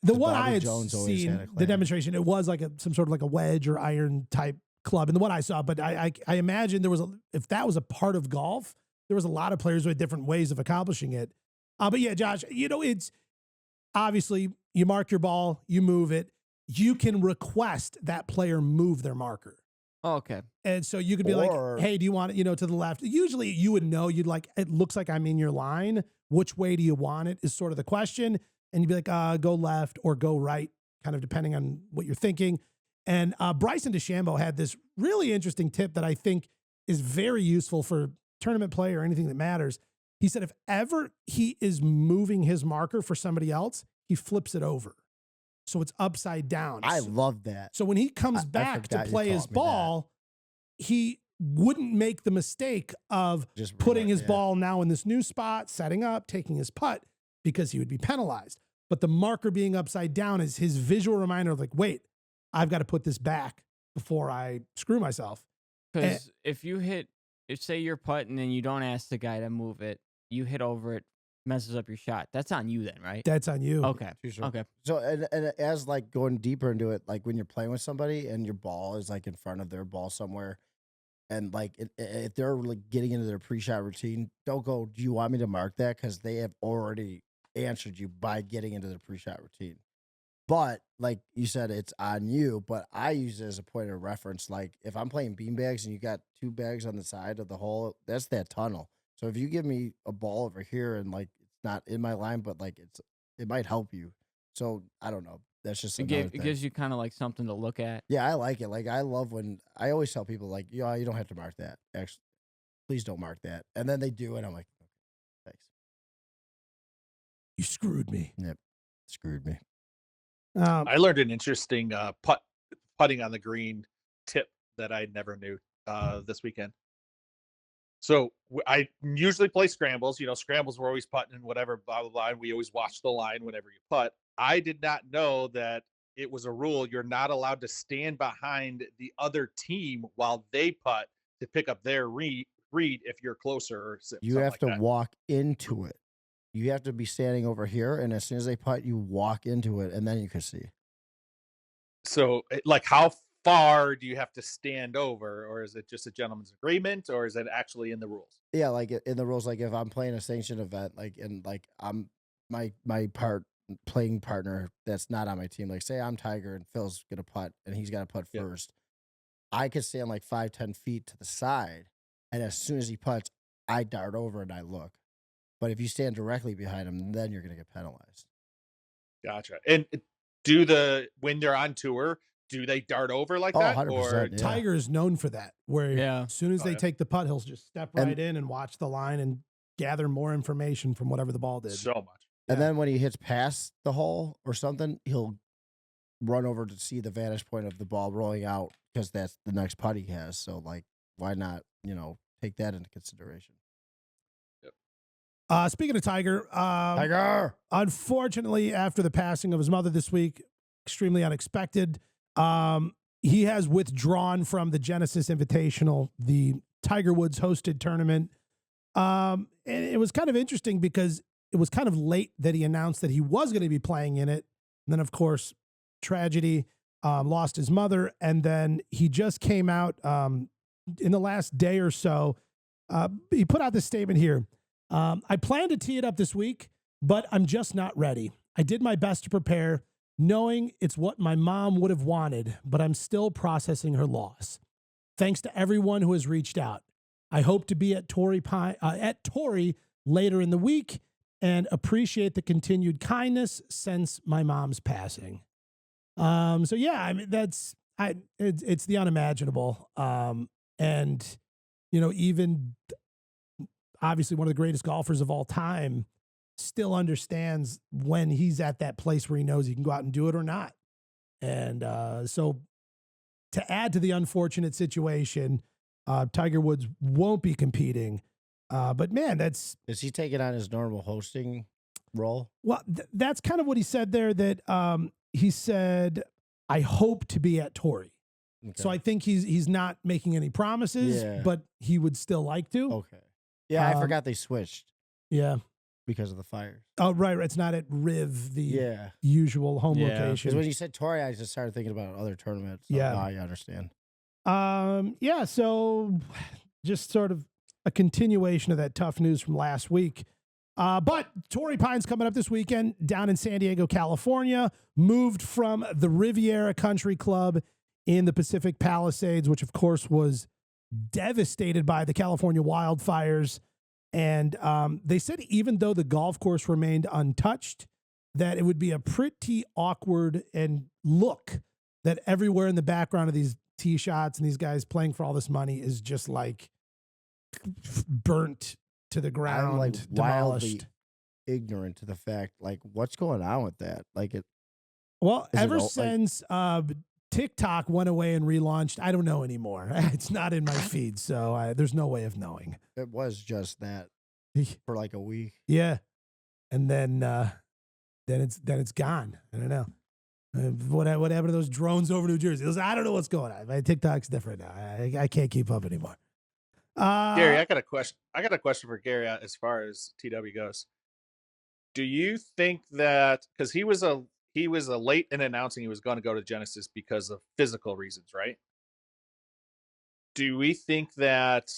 the The one I Bobby had Jones always seen, had a the claim. demonstration, it was like some sort of like a wedge or iron type club, and the one I saw. But I imagine there was if that was a part of golf, there was a lot of players with different ways of accomplishing it. But yeah, Josh, it's obviously you mark your ball, you move it. You can request that player move their marker. Oh, okay. And so you could be Or- like, hey, do you want it, to the left? Usually you would know, you'd like, it looks like I'm in your line. Which way do you want it is sort of the question. And you'd be like, go left or go right, kind of depending on what you're thinking. And Bryson DeChambeau had this really interesting tip that I think is very useful for tournament play or anything that matters. He said, if ever he is moving his marker for somebody else, he flips it over. So it's upside down. I love that. So when he comes I back to forgot you play his taught me that. ball, he wouldn't make the mistake of Just putting his yeah. ball now in this new spot, setting up, taking his putt, because he would be penalized. But the marker being upside down is his visual reminder of like, wait, I've got to put this back before I screw myself. Because if say you're putting and you don't ask the guy to move it, you hit over it, messes up your shot. That's on you then, right? That's on you. Okay. Too short. Okay. So and as like going deeper into it, like when you're playing with somebody and your ball is like in front of their ball somewhere, and like if they're like getting into their pre-shot routine, don't go, do you want me to mark that? Because they have already answered you by getting into their pre-shot routine. But like you said, it's on you. But I use it as a point of reference. Like if I'm playing beanbags and you got 2 bags on the side of the hole, that's that tunnel. So if you give me a ball over here and like it's not in my line, but like it might help you. So I don't know. That's just It another thing. gives you kind of like something to look at. Yeah, I like it. Like I love when I always tell people like, you don't have to mark that. Actually, please don't mark that. And then they do it. I'm like, okay, thanks. You screwed me. Screwed me. I learned an interesting putting on the green tip that I never knew this weekend. So I usually play scrambles. Scrambles we're always putting and whatever, blah, blah, blah. And we always watch the line whenever you putt. I did not know that it was a rule. You're not allowed to stand behind the other team while they putt to pick up their read if you're closer. Or You have to walk into it. You have to be standing over here, and as soon as they putt, you walk into it, and then you can see. So, like, how far do you have to stand over, or is it just a gentleman's agreement, or is it actually in the rules? Yeah, like in the rules, like if I'm playing a sanctioned event, like and like I'm my playing partner that's not on my team, like say I'm Tiger and Phil's gonna putt and he's gotta putt Yeah. first, I could stand like 5-10 feet to the side, and as soon as he putts, I dart over and I look. But if you stand directly behind him, then you're gonna get penalized. Gotcha. And when they're on tour, do they dart over like Oh, that? 100%, Or yeah. Tiger is known for that, where Yeah. as soon as Oh, they yeah. take the putt, he'll just step right in and watch the line and gather more information from whatever the ball did. so much. And Yeah. then when he hits past the hole or something, he'll run over to see the vantage point of the ball rolling out because that's the next putt he has. So, like, why not, take that into consideration? Speaking of Tiger, Tiger! unfortunately, after the passing of his mother this week, extremely unexpected, he has withdrawn from the Genesis Invitational, the Tiger Woods hosted tournament. And it was kind of interesting because it was kind of late that he announced that he was going to be playing in it. And then, of course, tragedy, lost his mother. And then he just came out in the last day or so. He put out this statement here. I plan to tee it up this week, but I'm just not ready. I did my best to prepare, knowing it's what my mom would have wanted, but I'm still processing her loss. Thanks to everyone who has reached out. I hope to be at Torrey later in the week and appreciate the continued kindness since my mom's passing. So yeah, I mean it's the unimaginable. And even obviously one of the greatest golfers of all time still understands when he's at that place where he knows he can go out and do it or not. And so to add to the unfortunate situation, Tiger Woods won't be competing. But man, Is he taking on his normal hosting role? Well, that's kind of what he said there, that he said, I hope to be at Torrey. Okay. So I think he's not making any promises, Yeah. but he would still like to. Okay. Yeah, I Um, forgot they switched Yeah. because of the fires. Oh, right. It's not at Riv, the Yeah. usual home Yeah. Because location. when you said Torrey, I just started thinking about other tournaments. So Yeah. now I understand. Yeah, so just sort of a continuation of that tough news from last week. But Torrey Pines coming up this weekend down in San Diego, California, moved from the Riviera Country Club in the Pacific Palisades, which of course was devastated by the California wildfires. And they said even though the golf course remained untouched, that it would be a pretty awkward and look that everywhere in the background of these tee shots and these guys playing for all this money is just like burnt to the ground, I'm like demolished. wildly ignorant to the fact, like, what's going on with that? Like, Well, Is it ever all- like- since TikTok went away and relaunched, I don't know anymore. It's not in my feed, so there's no way of knowing. it was just that for like a week. Yeah, and then it's gone. I don't know. What happened to those drones over New Jersey? I don't know what's going on. My TikTok's different now. I can't keep up anymore. Gary, I got a question. I got a question for Gary as far as TW goes. Do you think that because he was a late in announcing he was going to go to Genesis because of physical reasons, right? Do we think that?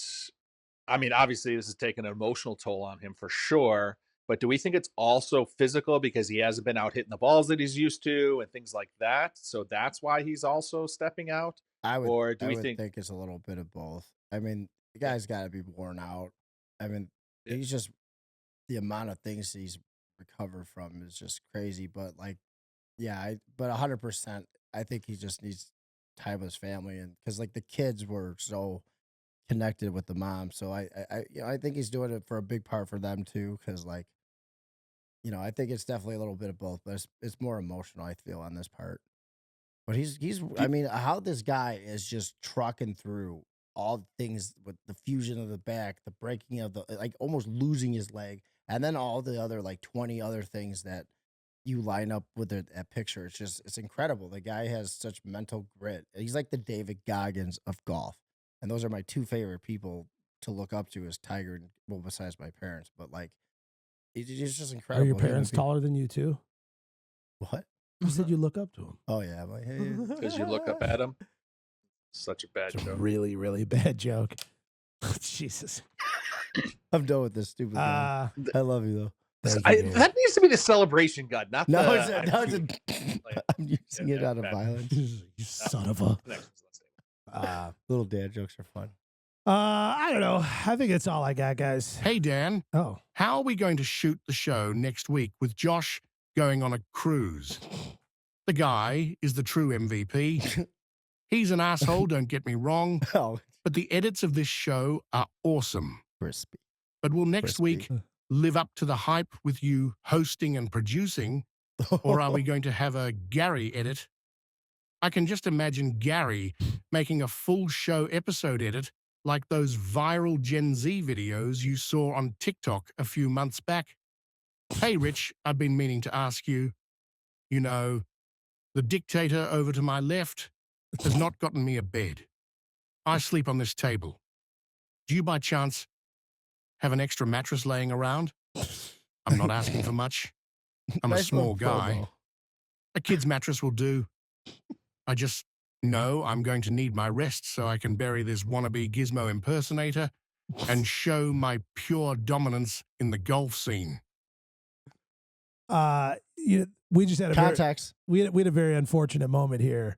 I mean, obviously, this has taken an emotional toll on him for sure. But do we think it's also physical because he hasn't been out hitting the balls that he's used to and things like that? So that's why he's also stepping out. Or do I we would think? think it's a little bit of both. I mean, the guy's got to be worn out. I mean, Yeah. he's just the amount of things he's recovered from is just crazy. But like, yeah, but 100%, I think he just needs time with his family, and because like the kids were so connected with the mom, so I think he's doing it for a big part for them too, because like, I think it's definitely a little bit of both, but it's more emotional, I feel, on this part. But he's I mean, how this guy is just trucking through all the things with the fusion of the back, the breaking of the, like almost losing his leg, and then all the other like 20 other things that you line up with that picture. It's incredible. The guy has such mental grit. He's like the David Goggins of golf. And those are my two favorite people to look up to, is Tiger and, well, besides my parents, but like, it's just incredible. Are your human parents being. taller than you too? What? You said you look up to them. Oh yeah, I'm like, hey. Because you look up at him. Such a bad It's a joke. really, really bad joke. Jesus. I'm done with this stupid guy. I love you though. That needs to be the celebration gun, not No, the. I'm using it out of violence. You son of a. Little dad jokes are fun. I don't know. I think that's all I got, guys. Hey, Dan, Oh. how are we going to shoot the show next week with Josh going on a cruise? The guy is the true MVP. He's an asshole, don't get me wrong, Oh, but the edits of this show are awesome. crispy. But will next week live up to the hype with you hosting and producing, or are we going to have a Gary edit? I can just imagine Gary making a full show episode edit like those viral Gen Z videos you saw on TikTok a few months back. Hey, Rich, I've been meaning to ask you, you know, the dictator over to my left has not gotten me a bed. I sleep on this table. Do you by chance have an extra mattress laying around? I'm not asking for much. I'm a Nice small little guy. promo. A kid's mattress will do. I just know I'm going to need my rest so I can bury this wannabe gizmo impersonator and show my pure dominance in the golf scene. We just had a Context. we had a very unfortunate moment here.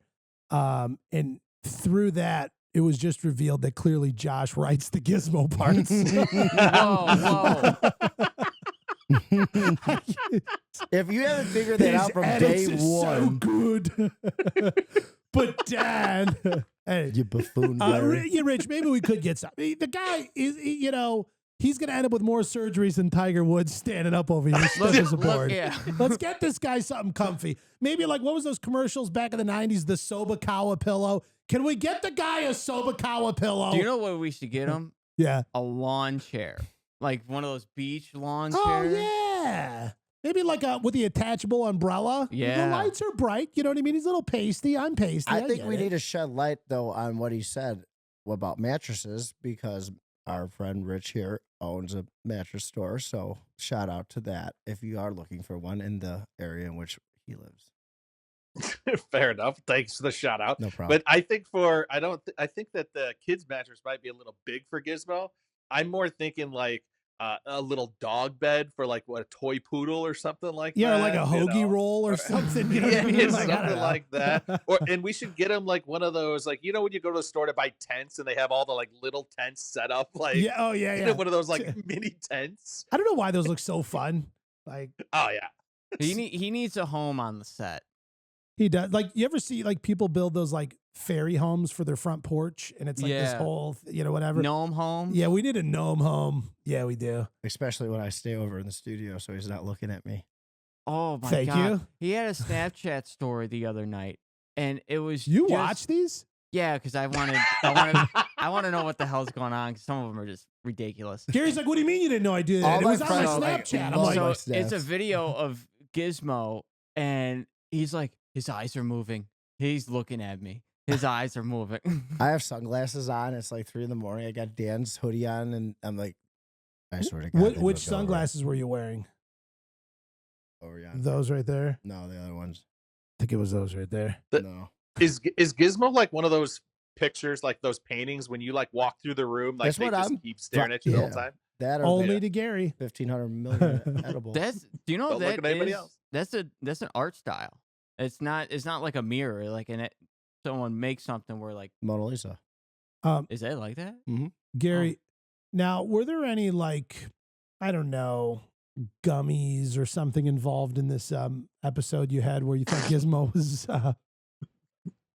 And through that, it was just revealed that clearly Josh writes the gizmo parts. Whoa. If you haven't figured that out from day so one, good. But Dan, hey, you buffoon. Gary. yeah, Rich, maybe we could get some. The guy is, he's going to end up with more surgeries than Tiger Woods standing up over here stiff as a board. Yeah. Let's get this guy something comfy. Maybe like, what was those commercials back in the 90s? The Sobakawa pillow. Can we get the guy a Sobakawa pillow? Do you know what we should get him? Yeah. A lawn chair. Like one of those beach lawn Oh, chairs. yeah. Maybe like with the attachable umbrella. Yeah. The lights are bright. You know what I mean? He's a little pasty. I'm pasty. I think get we it. need to shed light though on what he said about mattresses because our friend Rich here owns a mattress store. So shout out to that if you are looking for one in the area in which he lives. Fair enough. Thanks for the shout out. No problem. But I think I think that the kids mattress might be a little big for Gizmo. I'm more thinking like a little dog bed for like a toy poodle or something like that. Yeah, or like a hoagie roll or something. You know what I mean? Like, I don't something know. like that. And we should get him like one of those, like, when you go to the store to buy tents and they have all the like little tents set up, like, Yeah. Oh, yeah, yeah. one of those like mini tents. I don't know why those look so fun. Like, Oh yeah. He needs a home on the set. he does. Like, you ever see like people build those like fairy homes for their front porch and it's like this Yeah. whole, whatever. Gnome home. Yeah, we need a gnome home. Yeah, we do. Especially when I stay over in the studio so he's not looking at me. Oh my Thank god. you. He had a Snapchat story the other night, and it was You just, watch these? Yeah, because I want to know what the hell's going on. Cause some of them are just ridiculous. Gary's like, what do you mean you didn't know I do that? All It my was on my friends like- Snapchat. I'm love like, my So it's a snaps. video of Gizmo, and he's like, his eyes are moving. He's looking at me. His eyes are moving. I have sunglasses on. It's like 3 a.m. I got Dan's hoodie on, and I'm like, I swear to God. they which look sunglasses were you wearing? Over yonder. Those right there? No, the other ones. I think it was those right there. No. Is Gizmo like one of those pictures, like those paintings when you like walk through the room, like That's they what just I'm- keep staring at you the whole yeah. time? That or Only to Gary. 1,500 million edible. Do you know Don't look that at anybody is- else. that's an art style. It's not like a mirror. Like someone makes something where like, Mona Lisa. is it like that? Gary, now, were there any like, I don't know, gummies or something involved in this episode you had where you thought Gizmo was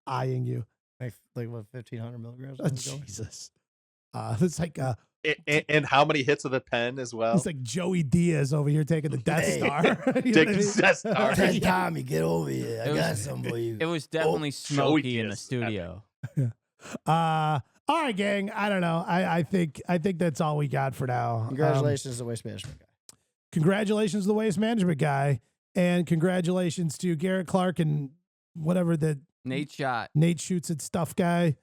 eyeing you? Like what, 1,500 milligrams? Oh, Jesus. It's like And how many hits of the pen as well? it's like Joey Diaz over here taking the Death Hey. Star. You know what I Taking mean? Death Star. Hey, Tommy, get over here. I It got was- some for you. It was definitely Joey smoky in the Diaz. studio. All right, gang. I don't know. I think that's all we got for now. Congratulations to Waste Management guy. Congratulations to the Waste Management guy, and congratulations to Garrett Clark and whatever the Nate shot. Nate shoots at stuff guy,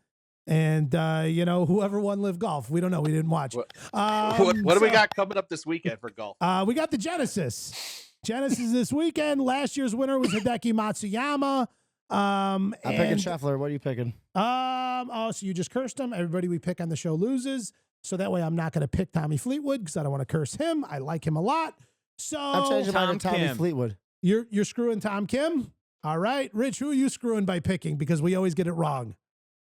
and whoever won LIV Golf. We don't know. We didn't watch. What do we got coming up this weekend for golf? We got the Genesis. Genesis this weekend. Last year's winner was Hideki Matsuyama. I'm picking Scheffler. What are you picking? So you just cursed him. Everybody we pick on the show loses. So that way I'm not going to pick Tommy Fleetwood because I don't want to curse him. I like him a lot. So I'm changing mine to Tom Tommy Kim. Fleetwood. you're screwing Tom Kim. All right, Rich, who are you screwing by picking? Because we always get it wrong.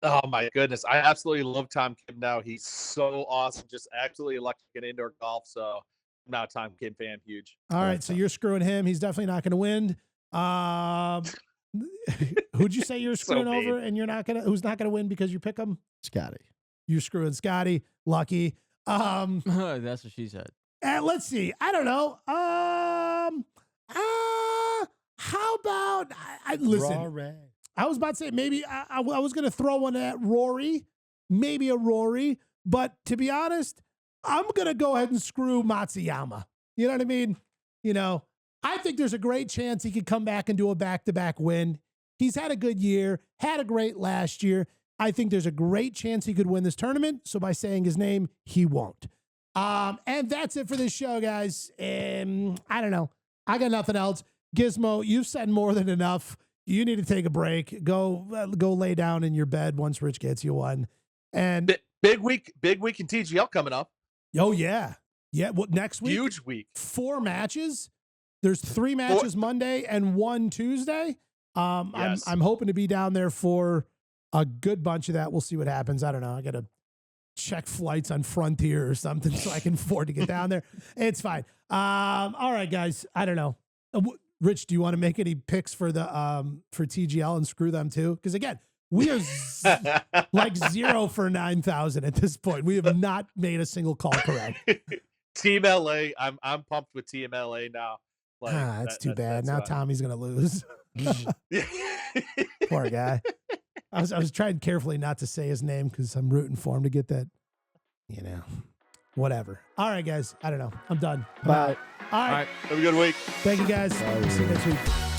Oh my goodness, I absolutely love Tom Kim now. He's so awesome, just absolutely electric in indoor golf. So I'm not a Tom Kim fan, huge. All right, so you're screwing him. He's definitely not going to win. Who'd you say you're So screwing mean. over and who's not going to win because you pick him? Scotty. You're screwing Scotty. Lucky. That's what she said. And let's see. I don't know. How about listen? Rory. I was about to say maybe I was going to throw one at Rory, maybe a Rory, but to be honest, I'm going to go ahead and screw Matsuyama. You know what I mean? You know, I think there's a great chance he could come back and do a back-to-back win. He's had a good year, had a great last year. I think there's a great chance he could win this tournament. So by saying his name, he won't. And that's it for this show, guys. I don't know. I got nothing else. Gizmo, you've said more than enough. You need to take a break. Go lay down in your bed once Rich gets you one. And Big week in TGL coming up. oh yeah. Yeah. Well, next week, Huge week. 4 matches. There's 3 matches Monday and 1 Tuesday. Yes. I'm hoping to be down there for a good bunch of that. We'll see what happens. I don't know. I got to check flights on Frontier or something so I can afford to get down there. It's fine. All right, guys. I don't know. Rich, do you want to make any picks for the for TGL and screw them too? Because again, we are like 0 for 9,000 at this point. We have not made a single call correct. Team LA. I'm pumped with Team LA now. Like, That's too bad. that's Now fine. Tommy's gonna lose. Poor guy. I was trying carefully not to say his name because I'm rooting for him to get that. You know, whatever. All right, guys. I don't know. I'm done. Bye. All right. All right. Have a good week. Thank you, guys. Bye. See you next week.